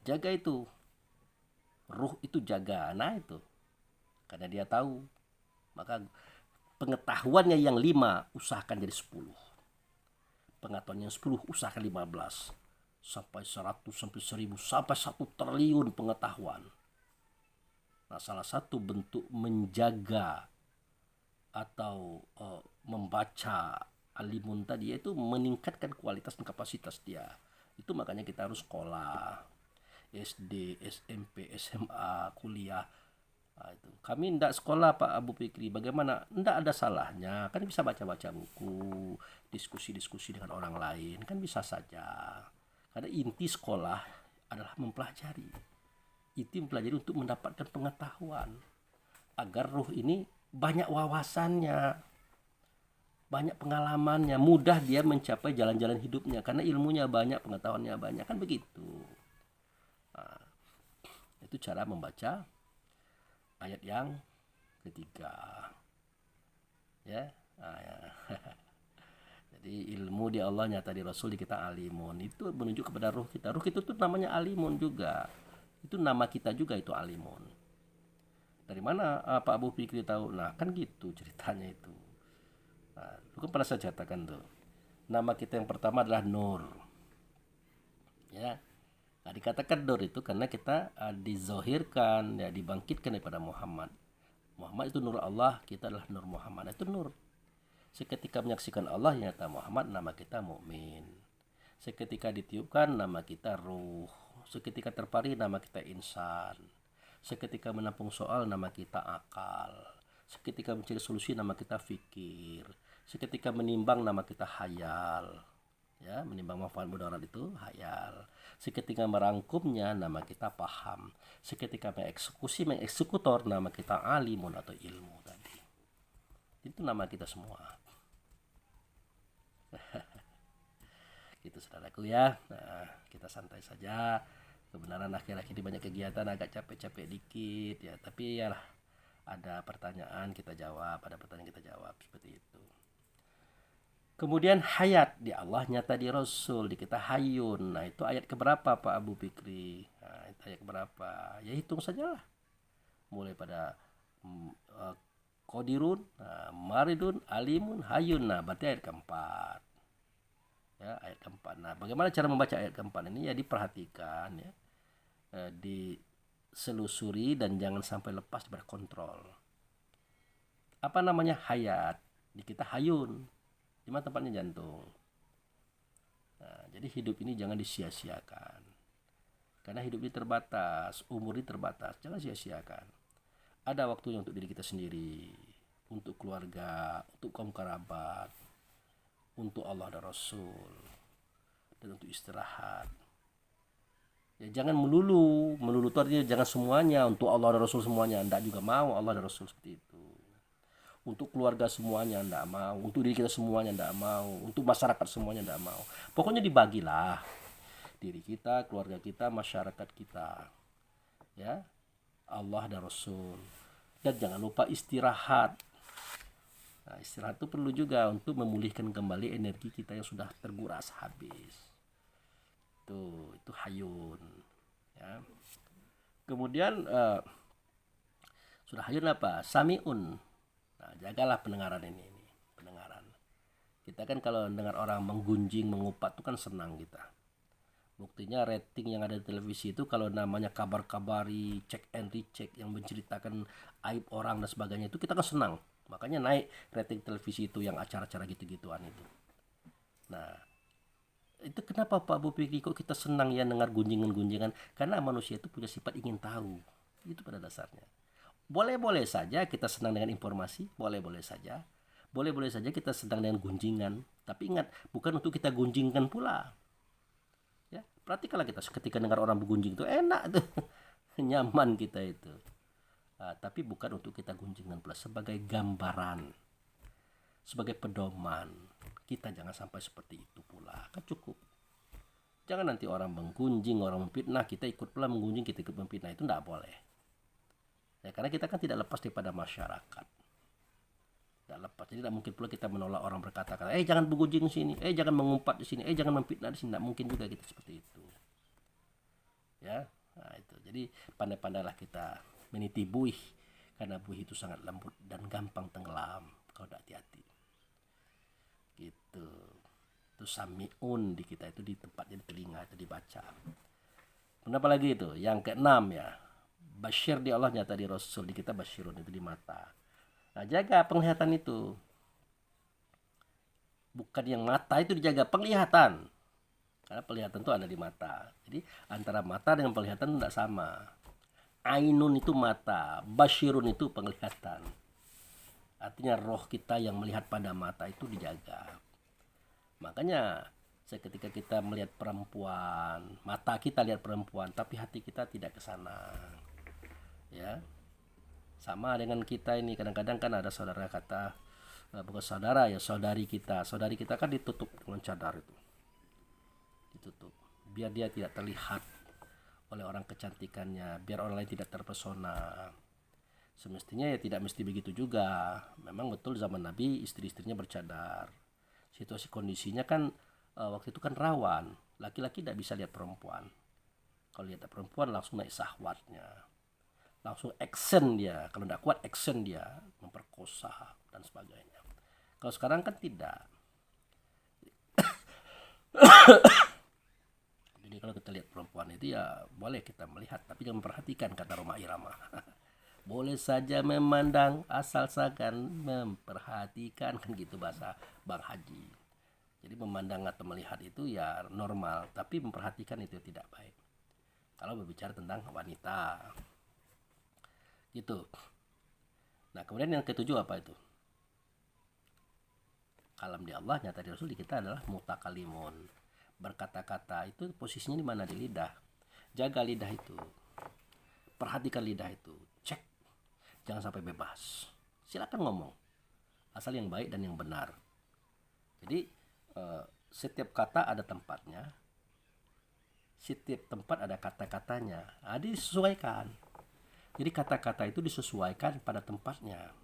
Jaga itu. Ruh itu jaga. Nah, itu. Karena dia tahu, maka pengetahuannya yang 5 usahakan jadi 10. Pengetahuannya yang 10 usahakan 15. Sampai 100, sampai 1000, sampai 1 triliun pengetahuan. Nah, salah satu bentuk menjaga atau membaca alimun tadi yaitu meningkatkan kualitas dan kapasitas dia. Itu makanya kita harus sekolah, SD, SMP, SMA, kuliah. Nah, itu. Kami tidak sekolah Pak Abu Fikri. Bagaimana? Tidak ada salahnya. Kan bisa baca-baca buku, diskusi-diskusi dengan orang lain. Kan bisa saja. Karena inti sekolah adalah mempelajari. Inti mempelajari untuk mendapatkan pengetahuan. Agar ruh ini banyak wawasannya, banyak pengalamannya, mudah dia mencapai jalan-jalan hidupnya. Karena ilmunya banyak, pengetahuannya banyak. Kan begitu. Nah, itu cara membaca ayat yang ketiga, ya. Jadi ilmu di Allah, nyata di Rasul, di kita alimun. Itu menunjuk kepada ruh kita. Ruh itu tuh namanya alimun juga. Itu nama kita juga, itu alimun. Dari mana Pak Abu Fikri tahu? Nah, kan gitu ceritanya itu. Nah, lu kan pernah saya ceritakan tuh. Nama kita yang pertama adalah Nur. Ya. Nah, dikatakan Nur itu karena kita dizohirkan, ya, dibangkitkan daripada Muhammad. Muhammad itu nur Allah, kita adalah nur Muhammad. Itu nur. Seketika menyaksikan Allah, nyata Muhammad, nama kita mukmin. Seketika ditiupkan, nama kita ruh. Seketika terpari, nama kita insan. Seketika menampung soal, nama kita akal. Seketika mencari solusi, nama kita fikir. Seketika menimbang, nama kita hayal. Ya, menimbang manfaat mudarat itu hayal. Seketika merangkumnya, nama kita paham. Seketika mengeksekutor, nama kita alimun atau ilmu tadi. Itu nama kita semua. Gitu saudaraku ya. Nah, kita santai saja. Kebenaran akhir-akhir ini banyak kegiatan, agak capek-capek dikit ya. Tapi ya lah, ada pertanyaan kita jawab, ada pertanyaan kita jawab, seperti itu. Kemudian hayat di Allah, nyata di Rasul, di kita hayun. Nah, itu ayat keberapa Pak Abu Fikri? Nah, itu ayat keberapa? Ya hitung sajalah. Mulai pada Qadirun, Maridun, Alimun, Hayun. Nah, berarti ayat keempat. Ya, ayat keempat. Nah, bagaimana cara membaca ayat keempat ini? Ya diperhatikan ya. Diselusuri dan jangan sampai lepas daripada kontrol. Apa namanya hayat? Di kita hayun. Di mana tempatnya jantung. Nah, jadi hidup ini jangan disia-siakan. Karena hidup ini terbatas, umur ini terbatas. Jangan sia-siakan. Ada waktunya untuk diri kita sendiri, untuk keluarga, untuk kaum kerabat, untuk Allah dan Rasul. dan untuk istirahat. Ya jangan melulu itu artinya jangan semuanya untuk Allah dan Rasul semuanya, enggak juga mau Allah dan Rasul seperti itu. Untuk keluarga semuanya enggak mau, untuk diri kita semuanya enggak mau, untuk masyarakat semuanya enggak mau. Pokoknya dibagilah diri kita, keluarga kita, masyarakat kita. Ya, Allah dan Rasul. Dan jangan lupa istirahat. Nah, istirahat itu perlu juga untuk memulihkan kembali energi kita yang sudah terkuras habis. Itu hayun. Ya. Kemudian sudah hayun apa? Samiun. Nah, jagalah pendengaran ini. Pendengaran. Kita kan kalau dengar orang menggunjing, mengupat itu kan senang kita. Buktinya rating yang ada di televisi itu kalau namanya kabar-kabari, check and recheck yang menceritakan aib orang dan sebagainya itu kita kan senang. Makanya naik rating televisi itu yang acara-acara gitu-gituan itu. Nah, itu kenapa Pak Bu Fikri kok kita senang ya dengar gunjingan-gunjingan? Karena manusia itu punya sifat ingin tahu. Itu pada dasarnya. Boleh-boleh saja kita senang dengan informasi, boleh-boleh saja. Boleh-boleh saja kita senang dengan gunjingan. Tapi ingat, bukan untuk kita gunjingkan pula. Ya, perhatikanlah kita ketika dengar orang bergunjing itu enak tuh. Nyaman kita itu. Tapi bukan untuk kita gunjingkan pula, sebagai gambaran, sebagai pedoman. Kita jangan sampai seperti itu pula. Kan cukup. Jangan nanti orang menggunjing, orang memfitnah, kita ikut pula menggunjing, kita ikut memfitnah. Itu tidak boleh. Ya, karena kita kan tidak lepas daripada masyarakat. Tidak lepas. Jadi tidak mungkin pula kita menolak orang berkata-kata, jangan bergunjing di sini, jangan mengumpat di sini, jangan memfitnah di sini. Tidak mungkin juga kita seperti itu. Ya, nah itu. Jadi pandai-pandailah kita meniti buih, karena buih itu sangat lembut dan gampang tenggelam kalau tidak hati-hati. Gitu. Itu samiun di kita itu di tempatnya di telinga itu dibaca. Kenapa lagi itu? Yang keenam ya. Basyir di Allah, nyata di Rasul, di kita basyirun itu di mata. Nah, jaga penglihatan itu. Bukan yang mata itu dijaga, penglihatan. Karena penglihatan itu ada di mata. Jadi antara mata dengan penglihatan tidak sama. Ainun itu mata, basyirun itu penglihatan. Artinya roh kita yang melihat pada mata itu dijaga. Makanya ketika kita melihat perempuan, mata kita lihat perempuan, tapi hati kita tidak ke sana. Ya. Sama dengan kita ini, kadang-kadang kan ada saudara kata, bukan saudara ya, saudari kita kan ditutup dengan cadar itu. Ditutup biar dia tidak terlihat oleh orang kecantikannya, biar orang lain tidak terpesona. Semestinya ya tidak mesti begitu juga. Memang betul zaman Nabi istri-istrinya bercadar. Situasi kondisinya kan waktu itu kan rawan. Laki-laki tidak bisa lihat perempuan. Kalau lihat perempuan langsung naik syahwatnya. Langsung action dia. Kalau tidak kuat action dia. Memperkosa dan sebagainya. Kalau sekarang kan tidak. Jadi kalau kita lihat perempuan itu ya boleh kita melihat. Tapi jangan memperhatikan, kata Roma Irama. Boleh saja memandang asalkan memperhatikan, kan gitu bahasa Bang Haji. Jadi memandang atau melihat itu ya normal, tapi memperhatikan itu tidak baik. Kalau berbicara tentang wanita. Gitu. Nah, kemudian yang ketujuh apa itu? Kalam di Allah, nyata di Rasul, di kita adalah mutakalimun. Berkata-kata itu posisinya di mana? Di lidah. Jaga lidah itu. Perhatikan lidah itu. Cek. Jangan sampai bebas. Silakan ngomong. Asal yang baik dan yang benar. Jadi setiap kata ada tempatnya. Setiap tempat ada kata-katanya. Disesuaikan. Jadi kata-kata itu disesuaikan pada tempatnya.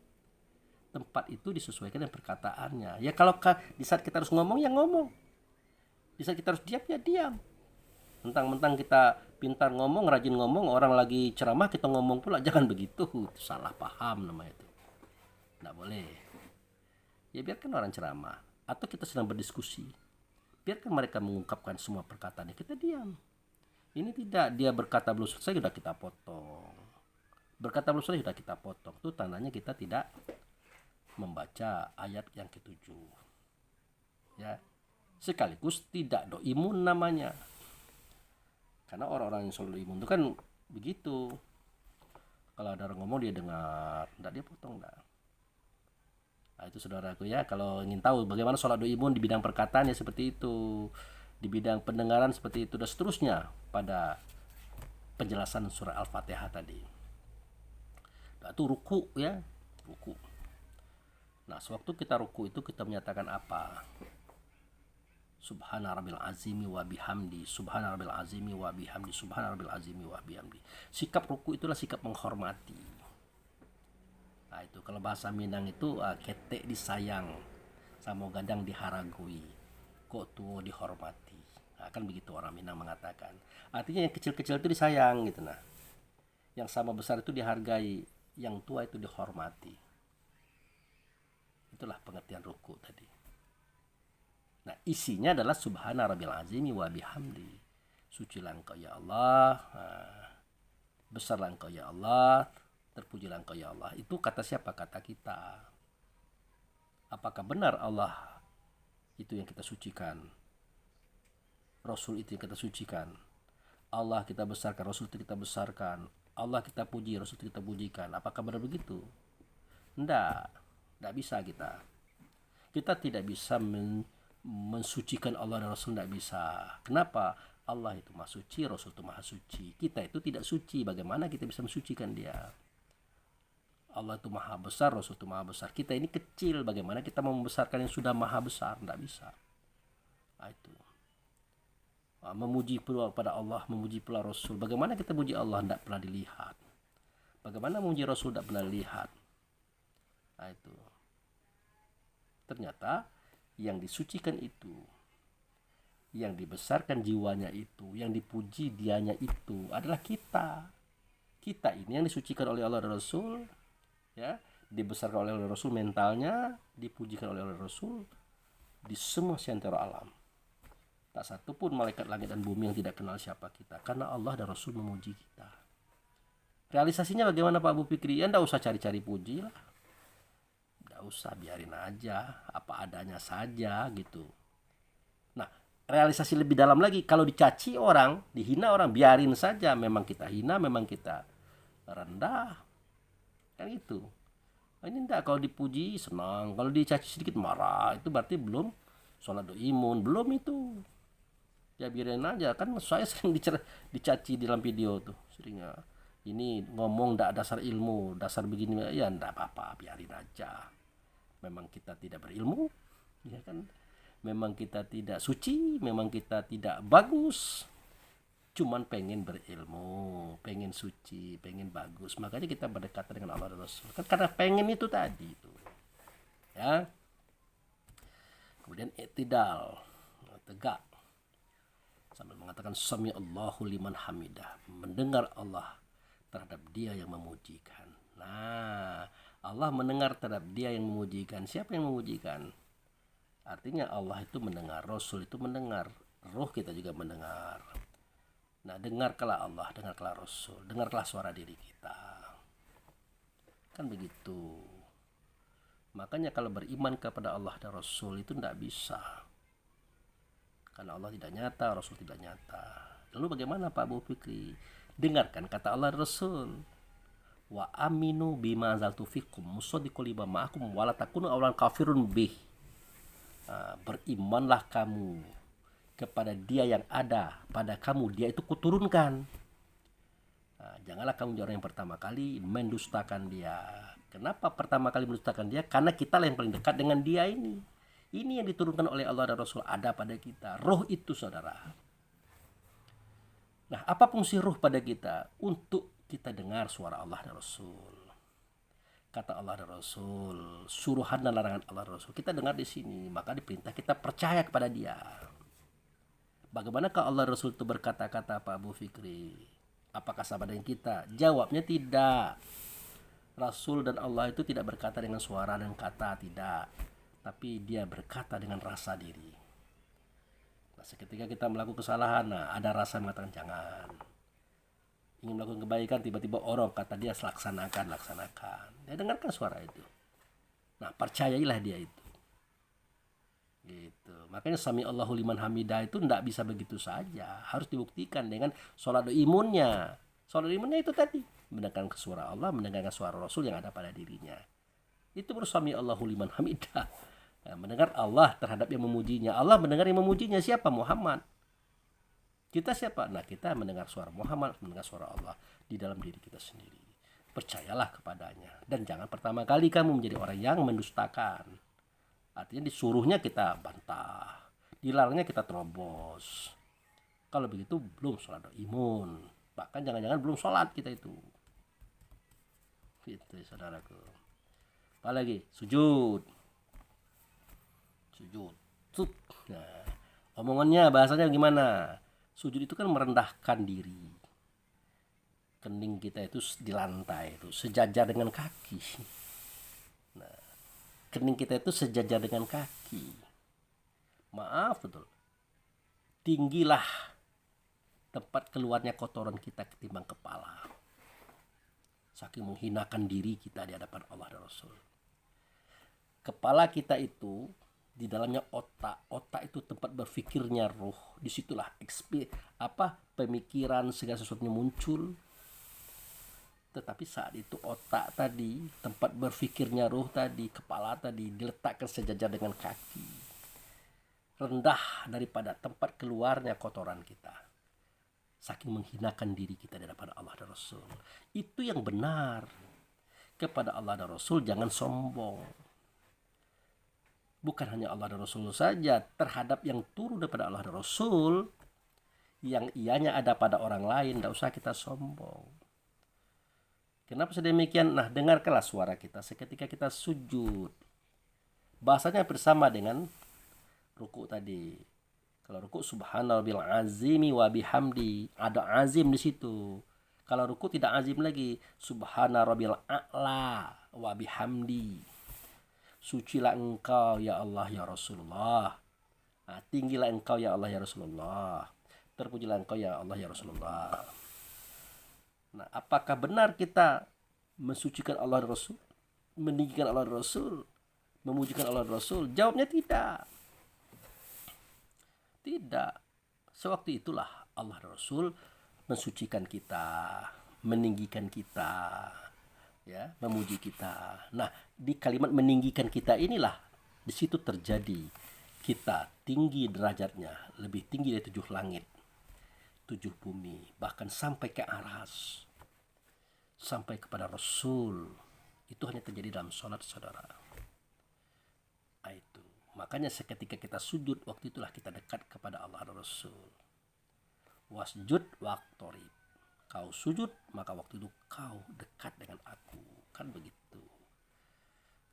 Tempat itu disesuaikan dengan perkataannya. Ya kalau di saat kita harus ngomong, ya ngomong. Di saat kita harus diam, ya diam. Mentang-mentang kita pintar ngomong, rajin ngomong, orang lagi ceramah kita ngomong pula, jangan begitu. Itu salah paham namanya itu. Nggak boleh. Ya biarkan orang ceramah. Atau kita sedang berdiskusi. Biarkan mereka mengungkapkan semua perkataannya, kita diam. Ini tidak, dia berkata belum selesai sudah kita potong. Berkata belum selesai sudah kita potong. Itu tandanya kita tidak membaca ayat yang ketujuh. Ya. Sekaligus tidak doimun namanya. Karena orang-orang yang selalu imun itu kan begitu. Kalau ada orang ngomong dia dengar, enggak dia potong enggak. Nah, itu saudaraku ya, kalau ingin tahu bagaimana sholat doimun di bidang perkataan ya seperti itu. di bidang pendengaran seperti itu dan seterusnya pada penjelasan surah Al-Fatihah tadi. Nah, itu ruku ya, ruku. Nah, sewaktu kita ruku itu kita menyatakan apa? Subhana rabbil azimi wa bihamdi, subhana rabbil azimi wa bihamdi, subhana rabbil azimi wa bihamdi. Sikap ruku itulah sikap menghormati. Nah, itu kalau bahasa Minang itu ketek disayang, samo gadang diharagui, kok tuo dihormati. Nah, kan begitu orang Minang mengatakan. Artinya yang kecil-kecil itu disayang gitu nah. Yang sama besar itu dihargai, yang tua itu dihormati. Itulah pengertian ruku tadi. Nah, isinya adalah subhana rabbil azimi wa bihamdi. Sucilah engkau ya Allah, besarlah engkau ya Allah, terpujilah engkau ya Allah. Itu kata siapa? Kata kita. Apakah benar Allah itu yang kita sucikan? Rasul itu yang kita sucikan. Allah kita besarkan, Rasul itu kita besarkan. Allah kita puji, Rasul itu kita pujikan. Apakah benar begitu? Tidak bisa kita. Kita tidak bisa mensucikan Allah dan Rasul, tidak bisa. Kenapa? Allah itu maha suci, Rasul itu maha suci. Kita itu tidak suci, bagaimana kita bisa mensucikan dia? Allah itu maha besar, Rasul itu maha besar. Kita ini kecil, bagaimana kita mau membesarkan yang sudah maha besar? Tidak bisa. Nah, itu. Memuji pula pada Allah, memuji pula Rasul. Bagaimana kita memuji Allah? Tidak pernah dilihat. Bagaimana memuji Rasul? Tidak pernah dilihat. Nah, itu. Ternyata yang disucikan itu, yang dibesarkan jiwanya itu, yang dipuji dianya itu adalah kita. Kita ini yang disucikan oleh Allah dan Rasul, ya, dibesarkan oleh Allah dan Rasul mentalnya, dipujikan oleh Allah dan Rasul di semua seantero alam. Tak satu pun malaikat langit dan bumi yang tidak kenal siapa kita, karena Allah dan Rasul memuji kita. Realisasinya bagaimana Pak Abu Fikri? Ya, tidak usah cari-cari puji lah. Usah, biarin aja apa adanya saja gitu. Nah, realisasi lebih dalam lagi, kalau dicaci orang, dihina orang, biarin saja. Memang kita hina, memang kita rendah, kan itu. Ini enggak, kalau dipuji senang, kalau dicaci sedikit marah. Itu berarti belum sholat imun, belum itu. Ya biarin aja, kan saya sering dicaci di dalam video tuh seringnya. Ini ngomong enggak dasar ilmu, dasar begini, ya enggak apa-apa, biarin aja. Memang kita tidak berilmu, ya kan? Memang kita tidak suci, memang kita tidak bagus. Cuman pengen berilmu, pengen suci, pengen bagus. Makanya kita berdekatan dengan Allah dan Rasul. Kan karena pengen itu tadi itu. Ya. Kemudian i'tidal, tegak. Sambil mengatakan sami Allahu liman hamidah, mendengar Allah terhadap dia yang memujikan. Nah, Allah mendengar terhadap dia yang memujikan. Siapa yang memujikan? Artinya Allah itu mendengar, Rasul itu mendengar, roh kita juga mendengar. Nah, dengarkanlah Allah, dengarkanlah Rasul, dengarkanlah suara diri kita. Kan begitu. Makanya kalau beriman kepada Allah dan Rasul itu tidak bisa. Karena Allah tidak nyata, Rasul tidak nyata. Lalu bagaimana Pak Abu Fikri? Dengarkan kata Allah dan Rasul. Wa aminu bima zaltu fikum musaddiqul lima ma'akum wala takunu awlan kafirun bih. Berimanlah kamu kepada dia yang ada pada kamu, dia itu kuturunkan. Janganlah kamu orang yang pertama kali mendustakan dia. Kenapa pertama kali mendustakan dia? Karena kita lah yang paling dekat dengan dia ini. Ini yang diturunkan oleh Allah dan Rasul ada pada kita. Roh itu saudara. Nah, apa fungsi roh pada kita? Untuk kita dengar suara Allah dan Rasul. Kata Allah dan Rasul, suruhan dan larangan Allah dan Rasul. Kita dengar di sini, maka diperintah kita percaya kepada dia. Bagaimanakah Allah dan Rasul itu berkata-kata Pak Abu Fikri? Apakah sama dengan kita? Jawabnya tidak. Rasul dan Allah itu tidak berkata dengan suara dan kata, tidak. Tapi dia berkata dengan rasa diri. Nah, seketika kita melakukan kesalahan, ada rasa mengatakan jangan. Ingin melakukan kebaikan, tiba-tiba orang kata dia laksanakan. Dia dengarkan suara itu. Nah, percayailah dia itu. Gitu. Makanya sami Allahu liman hamidah itu tidak bisa begitu saja. Harus dibuktikan dengan sholat imunnya. Sholat imunnya itu tadi. Mendengarkan suara Allah, mendengarkan suara Rasul yang ada pada dirinya. Itu baru sami Allahu liman hamidah. Nah, mendengar Allah terhadap yang memujinya. Allah mendengar yang memujinya siapa? Muhammad. Kita siapa? Nah, kita mendengar suara Muhammad, mendengar suara Allah di dalam diri kita sendiri. Percayalah kepadanya. Dan jangan pertama kali kamu menjadi orang yang mendustakan. Artinya disuruhnya kita bantah, dilarangnya kita terobos. Kalau begitu belum sholat imun. Bahkan jangan-jangan belum sholat kita itu. Gitu saudaraku. Apalagi sujud. Sujud. Nah, omongannya bahasanya gimana? Sujud itu kan merendahkan diri. Kening kita itu di lantai itu sejajar dengan kaki. Nah, kening kita itu sejajar dengan kaki. Maaf betul. Tinggilah tempat keluarnya kotoran kita ketimbang kepala. Saking menghinakan diri kita di hadapan Allah dan Rasul. Kepala kita itu di dalamnya otak itu tempat berpikirnya ruh, disitulah pemikiran segala sesuatunya muncul. Tetapi saat itu otak tadi, tempat berpikirnya ruh tadi, kepala tadi diletakkan sejajar dengan kaki, rendah daripada tempat keluarnya kotoran kita, saking menghinakan diri kita di hadapan Allah dan Rasul. Itu yang benar. Kepada Allah dan Rasul jangan sombong. Bukan hanya Allah dan Rasul saja, terhadap yang turun daripada Allah dan Rasul, yang ianya ada pada orang lain, tidak usah kita sombong. Kenapa sedemikian? Nah, dengarkanlah suara kita seketika kita sujud. Bahasanya bersama dengan ruku tadi. Kalau ruku subhanallah azimi wa bihamdi, ada azim di situ. Kalau ruku tidak azim lagi, subhanarabbil a'la wa bihamdi. Sucilah engkau ya Allah ya Rasulullah. Nah, tinggilah engkau ya Allah ya Rasulullah. Terpujilah engkau ya Allah ya Rasulullah. Nah, apakah benar kita mensucikan Allah dan Rasul, meninggikan Allah dan Rasul, memujikan Allah dan Rasul? Jawabnya tidak. Tidak. Sewaktu itulah Allah dan Rasul mensucikan kita, meninggikan kita, ya, memuji kita. Nah, di kalimat meninggikan kita inilah di situ terjadi kita tinggi derajatnya, lebih tinggi dari 7 langit, 7 bumi, bahkan sampai ke aras, sampai kepada Rasul. Itu hanya terjadi dalam sholat, saudara. Nah, itu makanya seketika kita sujud, waktu itulah kita dekat kepada Allah dan Rasul. Wasjud waqtarib. Kau sujud, maka waktu itu kau dekat dengan aku. Kan begitu.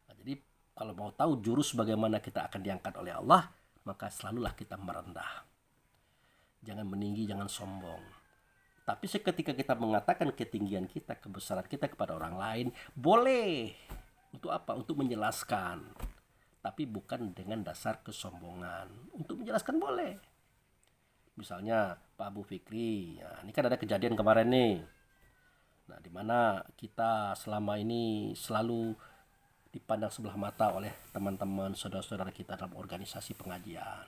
Nah, jadi kalau mau tahu jurus bagaimana kita akan diangkat oleh Allah, maka selalulah kita merendah. Jangan meninggi, jangan sombong. Tapi seketika kita mengatakan ketinggian kita, kebesaran kita kepada orang lain, boleh. Untuk apa? Untuk menjelaskan. Tapi bukan dengan dasar kesombongan. Untuk menjelaskan boleh. Misalnya Pak Abu Fikri, ya, ini kan ada kejadian kemarin nih. Nah, di mana kita selama ini selalu dipandang sebelah mata oleh teman-teman saudara-saudara kita dalam organisasi pengajian.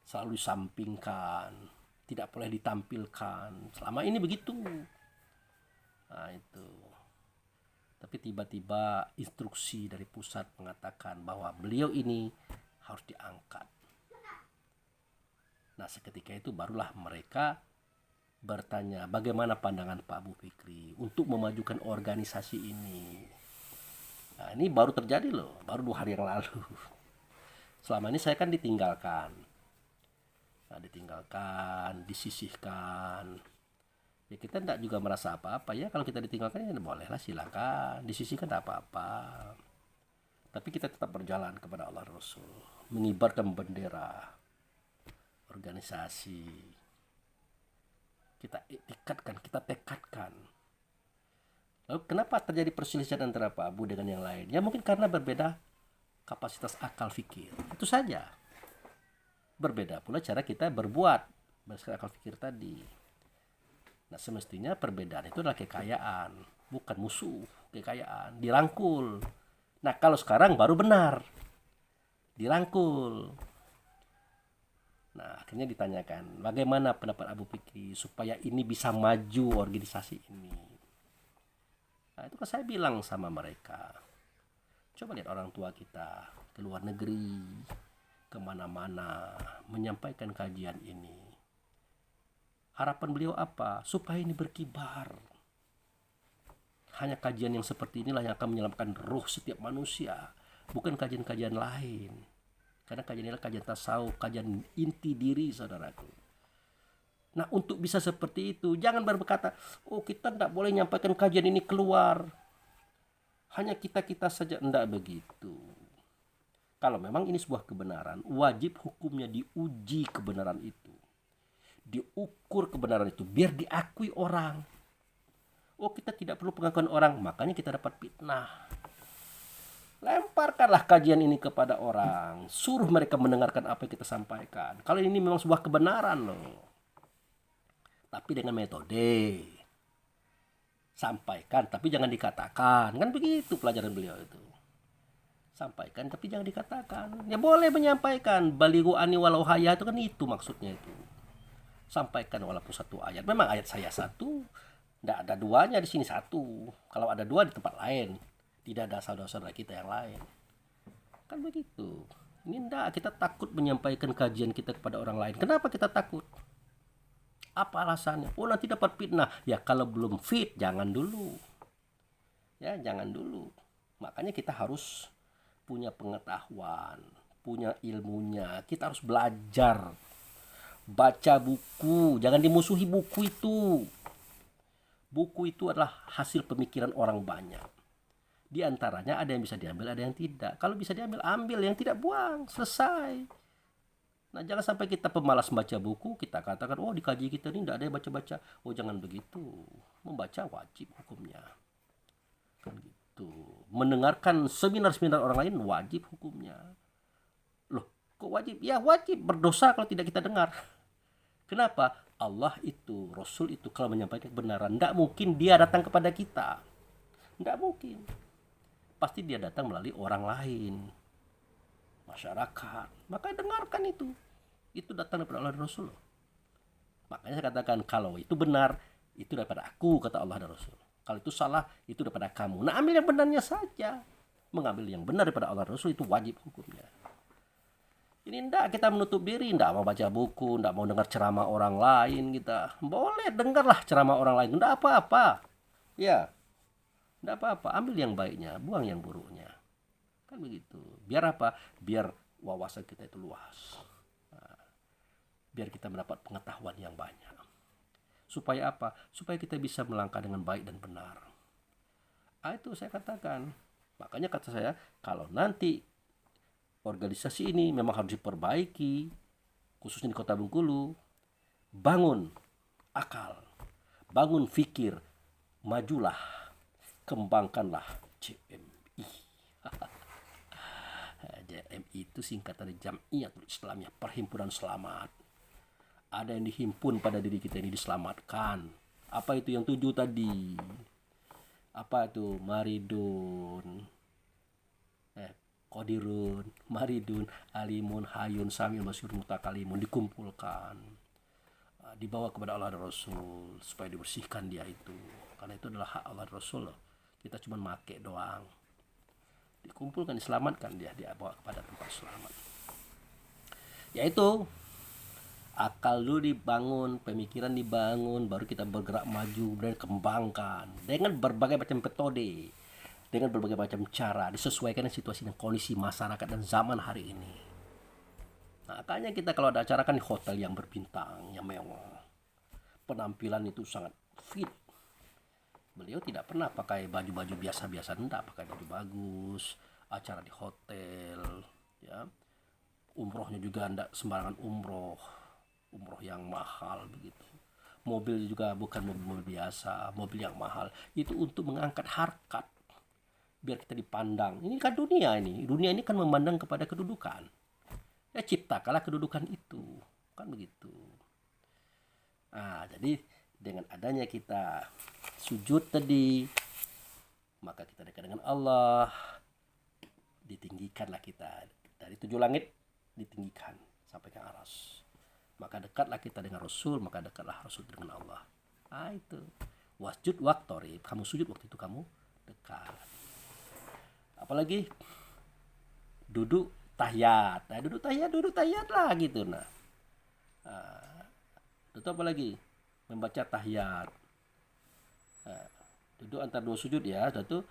Selalu disampingkan, tidak boleh ditampilkan. Selama ini begitu. Nah, itu. Tapi tiba-tiba instruksi dari pusat mengatakan bahwa beliau ini harus diangkat. Nah, seketika itu barulah mereka bertanya bagaimana pandangan Pak Abu Fikri untuk memajukan organisasi ini. Nah, ini baru terjadi loh, baru 2 hari yang lalu. Selama ini saya kan ditinggalkan. Nah, ditinggalkan, disisihkan. Ya, kita tidak juga merasa apa-apa ya, kalau kita ditinggalkan ya bolehlah, silakan, disisihkan tidak apa-apa. Tapi kita tetap berjalan kepada Allah Rasul, mengibarkan bendera organisasi. Kita ikatkan, kita tekadkan. Lalu kenapa terjadi perselisihan antara Pak Abu dengan yang lain? Ya mungkin karena berbeda kapasitas akal fikir. Itu saja. Berbeda pula cara kita berbuat berdasarkan akal fikir tadi. Nah, semestinya perbedaan itu adalah kekayaan, bukan musuh. Kekayaan dirangkul. Nah, kalau sekarang baru benar dirangkul. Nah, akhirnya ditanyakan bagaimana pendapat Abu Fikri supaya ini bisa maju organisasi ini. Nah, itu kan saya bilang sama mereka, coba lihat orang tua kita, ke luar negeri, kemana-mana menyampaikan kajian ini. Harapan beliau apa? Supaya ini berkibar. Hanya kajian yang seperti inilah yang akan menyelamatkan ruh setiap manusia, bukan kajian-kajian lain. Karena kajian inilah kajian tasawuf, kajian inti diri, saudaraku. Nah, untuk bisa seperti itu, jangan berkata, oh kita tidak boleh menyampaikan kajian ini keluar. Hanya kita-kita saja, tidak begitu. Kalau memang ini sebuah kebenaran, wajib hukumnya diuji kebenaran itu. Diukur kebenaran itu, biar diakui orang. Oh, kita tidak perlu pengakuan orang, makanya kita dapat fitnah. Lemparkanlah kajian ini kepada orang, suruh mereka mendengarkan apa yang kita sampaikan. Kalau ini memang sebuah kebenaran loh. Tapi dengan metode. Sampaikan, tapi jangan dikatakan. Kan begitu pelajaran beliau itu. Sampaikan, tapi jangan dikatakan. Ya boleh menyampaikan. Balighu ani walau haya itu kan itu maksudnya itu. Sampaikan walaupun satu ayat. Memang ayat saya satu, tidak ada duanya di sini satu. Kalau ada dua di tempat lain. Tidak ada saudara-saudara kita yang lain. Kan begitu. Ini enggak, kita takut menyampaikan kajian kita kepada orang lain. Kenapa kita takut? Apa alasannya? Oh, nanti dapat fitnah. Ya kalau belum fit jangan dulu. Ya, jangan dulu. Makanya kita harus punya pengetahuan, punya ilmunya. Kita harus belajar. Baca buku, jangan dimusuhi buku itu. Buku itu adalah hasil pemikiran orang banyak. Di antaranya ada yang bisa diambil, ada yang tidak. Kalau bisa diambil, ambil. Yang tidak, buang. Selesai. Nah, jangan sampai kita pemalas baca buku, kita katakan, oh di kaji kita ini tidak ada yang baca-baca. Oh, jangan begitu. Membaca wajib hukumnya. Kan gitu. Mendengarkan seminar-seminar orang lain wajib hukumnya. Loh, kok wajib? Ya wajib, berdosa kalau tidak kita dengar. Kenapa? Allah itu, Rasul itu kalau menyampaikan kebenaran, tidak mungkin dia datang kepada kita. Tidak mungkin. Pasti dia datang melalui orang lain. Masyarakat, maka dengarkan itu datang daripada Allah dan Rasul. Makanya saya katakan kalau itu benar itu daripada aku, kata Allah dan Rasul. Kalau itu salah itu daripada kamu. Nah, ambil yang benarnya saja. Mengambil yang benar daripada Allah dan Rasul itu wajib hukumnya. Ini enggak kita menutup diri, enggak mau baca buku, enggak mau dengar ceramah orang lain kita. Boleh dengarlah ceramah orang lain, enggak apa-apa. Ya. Enggak apa-apa, ambil yang baiknya, buang yang buruknya. Kan begitu. Biar apa? Biar wawasan kita itu luas. Nah, biar kita mendapat pengetahuan yang banyak. Supaya apa? Supaya kita bisa melangkah dengan baik dan benar. Itu saya katakan. Makanya kata saya, kalau nanti organisasi ini memang harus diperbaiki, khususnya di Kota Bengkulu, bangun akal, bangun fikir, majulah, kembangkanlah JMI. JMI itu singkatan dari Jamiatul Islamiyah, Perhimpunan Selamat. Ada yang dihimpun pada diri kita ini diselamatkan. Apa itu yang 7 tadi? Apa itu? Maridun, Qadirun, Maridun, Alimun, Hayun, Samil, Masyur, Mutakalimun, dikumpulkan. Dibawa kepada Allah dan Rasul supaya dibersihkan dia itu. Karena itu adalah hak Allah dan Rasul. Kita cuma make doang. Dikumpulkan, diselamatkan dia bawa kepada tempat selamat. Yaitu akal dulu dibangun, pemikiran dibangun, baru kita bergerak maju dan kembangkan dengan berbagai macam metode, dengan berbagai macam cara, disesuaikan dengan situasi dan kondisi masyarakat dan zaman hari ini. Nah, makanya kita kalau ada acara kan di hotel yang berbintang, yang mewah, penampilan itu sangat fit. Beliau tidak pernah pakai baju-baju biasa-biasa, enggak, pakai baju bagus, acara di hotel, ya. Umrohnya juga enggak sembarangan umroh yang mahal begitu. Mobil juga bukan mobil biasa, mobil yang mahal. Itu untuk mengangkat harkat, biar kita dipandang. Ini kan dunia ini kan memandang kepada kedudukan. Ya ciptakanlah kedudukan itu, kan begitu. Nah, jadi dengan adanya kita sujud tadi, maka kita dekat dengan Allah, ditinggikanlah kita dari 7 langit, ditinggikan sampai ke aras. Maka dekatlah kita dengan Rasul, maka dekatlah Rasul dengan Allah. Itu wasjud waqtarib, kamu sujud waktu itu kamu dekat. Apalagi duduk tahiyat. Nah, duduk tahiyat lah gitu. Nah, itu apa lagi? Membaca tahiyat. Duduk antara dua sujud ya, satu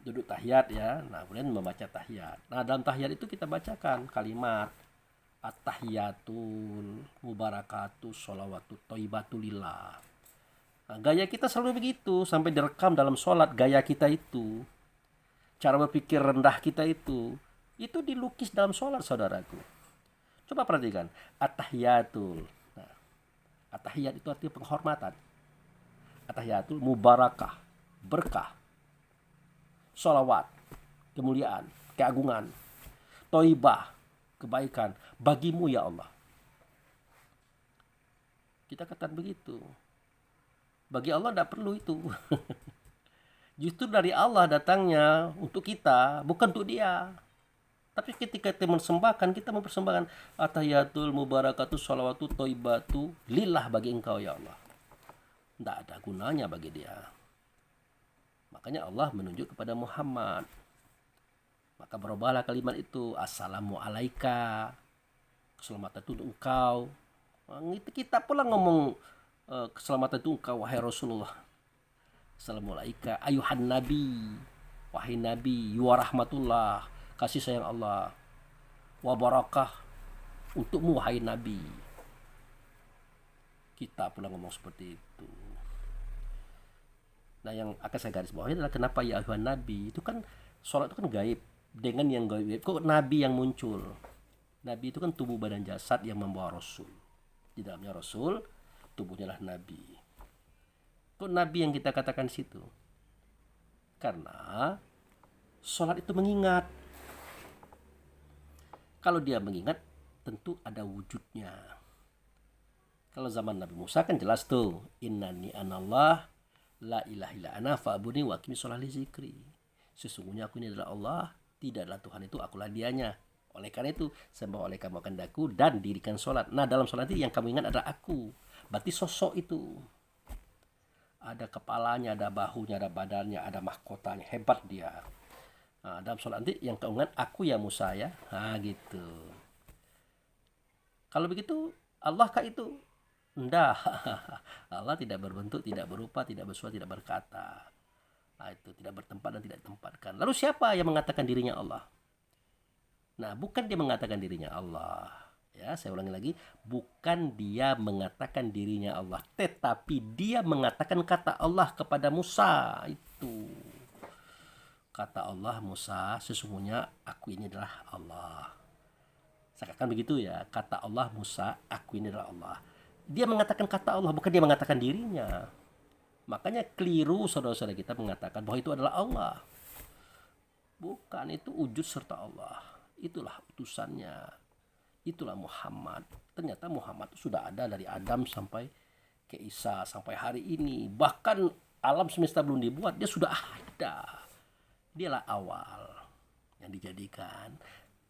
duduk tahiyat ya. Nah, kemudian membaca tahiyat. Nah, dalam tahiyat itu kita bacakan kalimat at-tahiyatul mubarakatuh sholawatu thayyibatulillah. Nah, gaya kita selalu begitu sampai direkam dalam sholat. Gaya kita itu, cara berpikir rendah kita itu dilukis dalam sholat, saudaraku. Coba perhatikan at-tahiyatul. Nah, at-tahiyat itu artinya penghormatan. At-tahiyatul mubarakah, berkah, sholawat, kemuliaan, keagungan, toibah, kebaikan bagimu ya Allah. Kita katakan begitu. Bagi Allah tidak perlu itu. Justru dari Allah datangnya untuk kita, bukan untuk dia. Tapi ketika kita mempersembahkan, kita mempersembahkan atahiyatul mubarakatuh sholawatu toibatu lillah bagi engkau ya Allah. Tidak ada gunanya bagi dia. Makanya Allah menunjuk kepada Muhammad. Maka berubahlah kalimat itu. Assalamu alaika. Keselamatan itu untuk engkau. Kita pula ngomong keselamatan itu engkau wahai Rasulullah. Assalamu alaika ayuhan nabi. Wahai nabi wa rahmatullah. Kasih sayang Allah. Wa barakah. Untukmu wahai nabi. Kita pula ngomong seperti itu. Nah, yang akan saya garis bawahi adalah kenapa ya ayuhan nabi. Itu kan sholat itu kan gaib. Dengan yang gaib, kok nabi yang muncul? Nabi itu kan tubuh badan jasad yang membawa Rasul. Di dalamnya Rasul, tubuhnya lah Nabi. Kok Nabi yang kita katakan situ? Karena sholat itu mengingat. Kalau dia mengingat, tentu ada wujudnya. Kalau zaman Nabi Musa kan jelas tuh. Innani anallah, la ilaha illa ana fa'budni wa aqimi sholat li zikri. Sesungguhnya aku ini adalah Allah, tidaklah Tuhan itu, akulah dianya. Oleh karena itu, sembah oleh kamu akan daku dan dirikan sholat. Nah, dalam sholat itu yang kamu ingat adalah aku. Berarti sosok itu. Ada kepalanya, ada bahunya, ada badannya, ada mahkotanya. Hebat dia. Nah, dalam sholat nanti yang kamu ingat, aku ya Musa ya. Nah, gitu. Kalau begitu, Allah kah itu? Enggak. Allah tidak berbentuk, tidak berupa, tidak bersuara, tidak berkata. Nah, itu tidak bertempat dan tidak ditempatkan. Lalu siapa yang mengatakan dirinya Allah? Nah, bukan dia mengatakan dirinya Allah. Ya, saya ulangi lagi. Bukan dia mengatakan dirinya Allah. Tetapi dia mengatakan kata Allah kepada Musa. Itu. Kata Allah, Musa, sesungguhnya aku ini adalah Allah. Saya katakan begitu ya. Kata Allah, Musa, aku ini adalah Allah. Dia mengatakan kata Allah, bukan dia mengatakan dirinya. Makanya keliru saudara-saudara kita mengatakan bahwa itu adalah Allah. Bukan, itu wujud serta Allah. Itulah utusannya. Itulah Muhammad. Ternyata Muhammad sudah ada dari Adam sampai ke Isa, sampai hari ini. Bahkan alam semesta belum dibuat, dia sudah ada. Dialah awal yang dijadikan,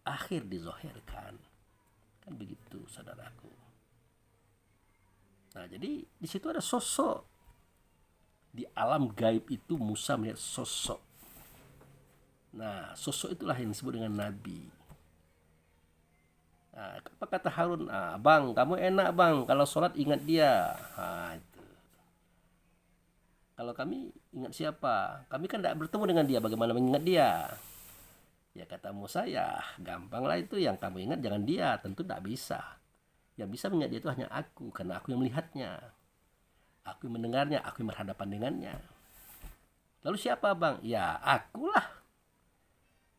akhir dizohirkan. Kan begitu saudaraku. Nah, jadi di situ ada sosok. Di alam gaib itu Musa melihat sosok. Nah, sosok itulah yang disebut dengan Nabi. Nah, apa kata Harun? Ah, bang, kamu enak bang, kalau sholat ingat dia. Nah, itu. Kalau kami ingat siapa? Kami kan tidak bertemu dengan dia, bagaimana mengingat dia? Ya kata Musa, ya gampang lah itu, yang kamu ingat jangan dia, tentu tidak bisa. Yang bisa mengingat dia itu hanya aku, karena aku yang melihatnya. Aku yang mendengarnya, aku yang berhadapan dengannya. Lalu siapa bang? Ya akulah.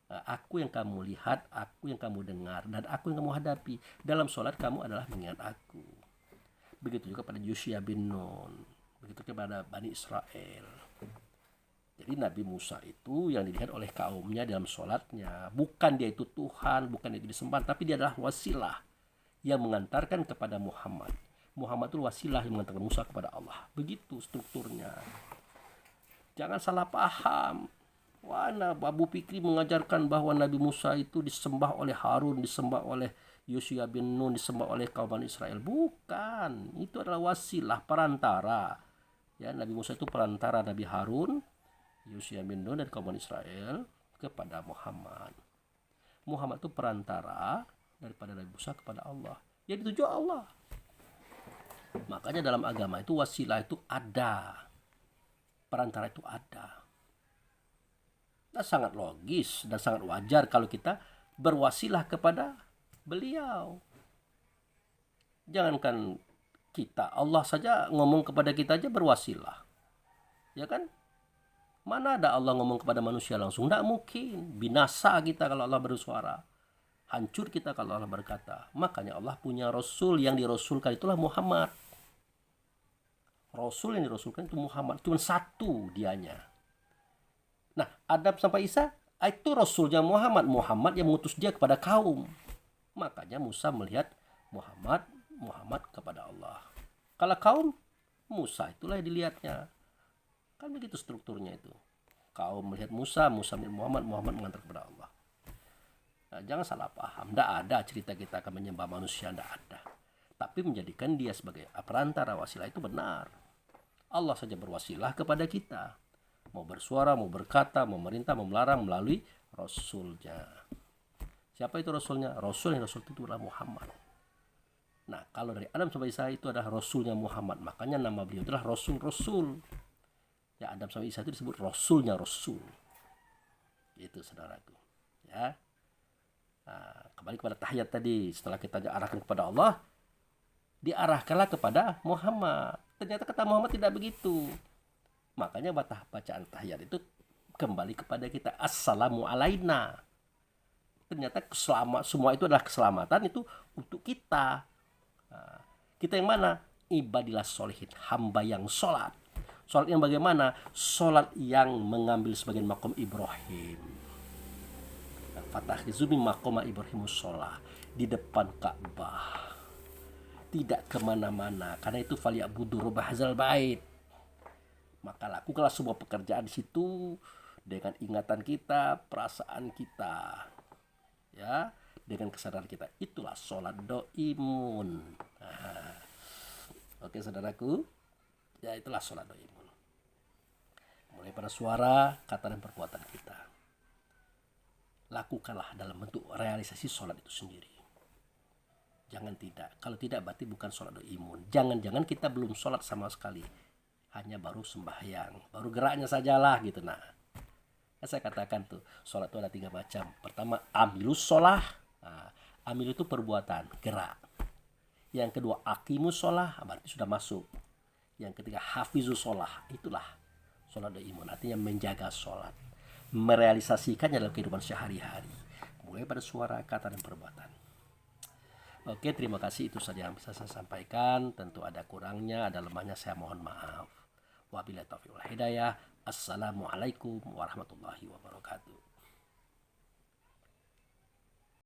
Aku yang kamu lihat, aku yang kamu dengar, dan aku yang kamu hadapi. Dalam sholat kamu adalah mengingat aku. Begitu juga pada Yosua bin Nun. Begitu kepada Bani Israel. Jadi Nabi Musa itu yang dilihat oleh kaumnya dalam sholatnya. Bukan dia itu Tuhan, bukan dia itu disembah, tapi dia adalah wasilah yang mengantarkan kepada Muhammad. Muhammad itu wasilah yang mengantarkan Musa kepada Allah. Begitu strukturnya. Jangan salah paham. Wah, Abu Fikri mengajarkan bahwa Nabi Musa itu disembah oleh Harun, disembah oleh Yosua bin Nun, disembah oleh kaum Bani Israel. Bukan, itu adalah wasilah, perantara. Ya, Nabi Musa itu perantara Nabi Harun, Yosua bin Nun dan kaum Bani Israel kepada Muhammad. Muhammad itu perantara daripada Nabi Musa kepada Allah. Ya dituju Allah. Makanya dalam agama itu wasilah itu ada. Perantara itu ada. Nah, sangat logis dan sangat wajar kalau kita berwasilah kepada beliau. Jangankan kita, Allah saja ngomong kepada kita aja berwasilah. Ya kan? Mana ada Allah ngomong kepada manusia langsung? Tidak mungkin. Binasa kita kalau Allah bersuara. Hancur kita kalau Allah berkata. Makanya Allah punya Rasul, yang dirasulkan itulah Muhammad. Rasul yang dirasulkan itu Muhammad. Cuma satu dianya. Nah, Adam sampai Isa itu Rasulnya Muhammad. Muhammad yang mengutus dia kepada kaum. Makanya Musa melihat Muhammad kepada Allah. Kalau kaum, Musa itulah yang dilihatnya. Kan begitu strukturnya itu. Kaum melihat Musa melihat Muhammad mengantar kepada Allah. Nah, jangan salah paham. Tidak ada cerita kita akan menyembah manusia, tidak ada. Tapi menjadikan dia sebagai perantara wasilah itu benar. Allah saja berwasilah kepada kita. Mau bersuara, mau berkata, mau merintah, mau melarang melalui Rasulnya. Siapa itu Rasulnya? Rasul yang Rasul itu adalah Muhammad. Nah, kalau dari Adam sampai Isa itu adalah Rasulnya Muhammad. Makanya nama beliau adalah Rasul. Ya, Adam sampai Isa itu disebut Rasulnya Rasul. Itu saudaraku. Ya. Nah, kembali kepada tahiyat tadi. Setelah kita arahkan kepada Allah, diarahkanlah kepada Muhammad. Ternyata kata Muhammad tidak begitu. Makanya bacaan tahiyat itu kembali kepada kita. Assalamu alaina. Ternyata semua itu adalah keselamatan itu untuk kita. Nah, kita yang mana? Ibadilah sholihin, hamba yang sholat. Sholat yang bagaimana? Sholat yang mengambil sebagian makom Ibrahim. Fatahizumi makoma Ibrahimus sholat di depan Ka'bah. Tidak kemana-mana. Karena itu falyabudu rabb hadzal bait. Maka lakukanlah semua pekerjaan di situ dengan ingatan kita, perasaan kita, ya, dengan kesadaran kita. Itulah sholat doimun. Nah, oke saudaraku, ya itulah sholat doimun. Mulai pada suara, kata dan perbuatan kita. Lakukanlah dalam bentuk realisasi sholat itu sendiri. Jangan tidak. Kalau tidak berarti bukan sholat doimun. Jangan-jangan kita belum sholat sama sekali. Hanya baru sembahyang, baru geraknya sajalah gitu. Nah, saya katakan tuh, sholat itu ada 3 macam. Pertama, amilus sholah. Nah, amil itu perbuatan, gerak. Yang kedua, aqimus sholah, berarti sudah masuk. Yang ketiga, hafizus sholah. Itulah sholat doimun, artinya menjaga sholat, merealisasikannya dalam kehidupan sehari-hari, mulai pada suara, kata, dan perbuatan. Oke, terima kasih. Itu saja yang bisa saya sampaikan. Tentu ada kurangnya, ada lemahnya, saya mohon maaf. Wabillahi taufiq wal hidayah. Assalamualaikum warahmatullahi wabarakatuh.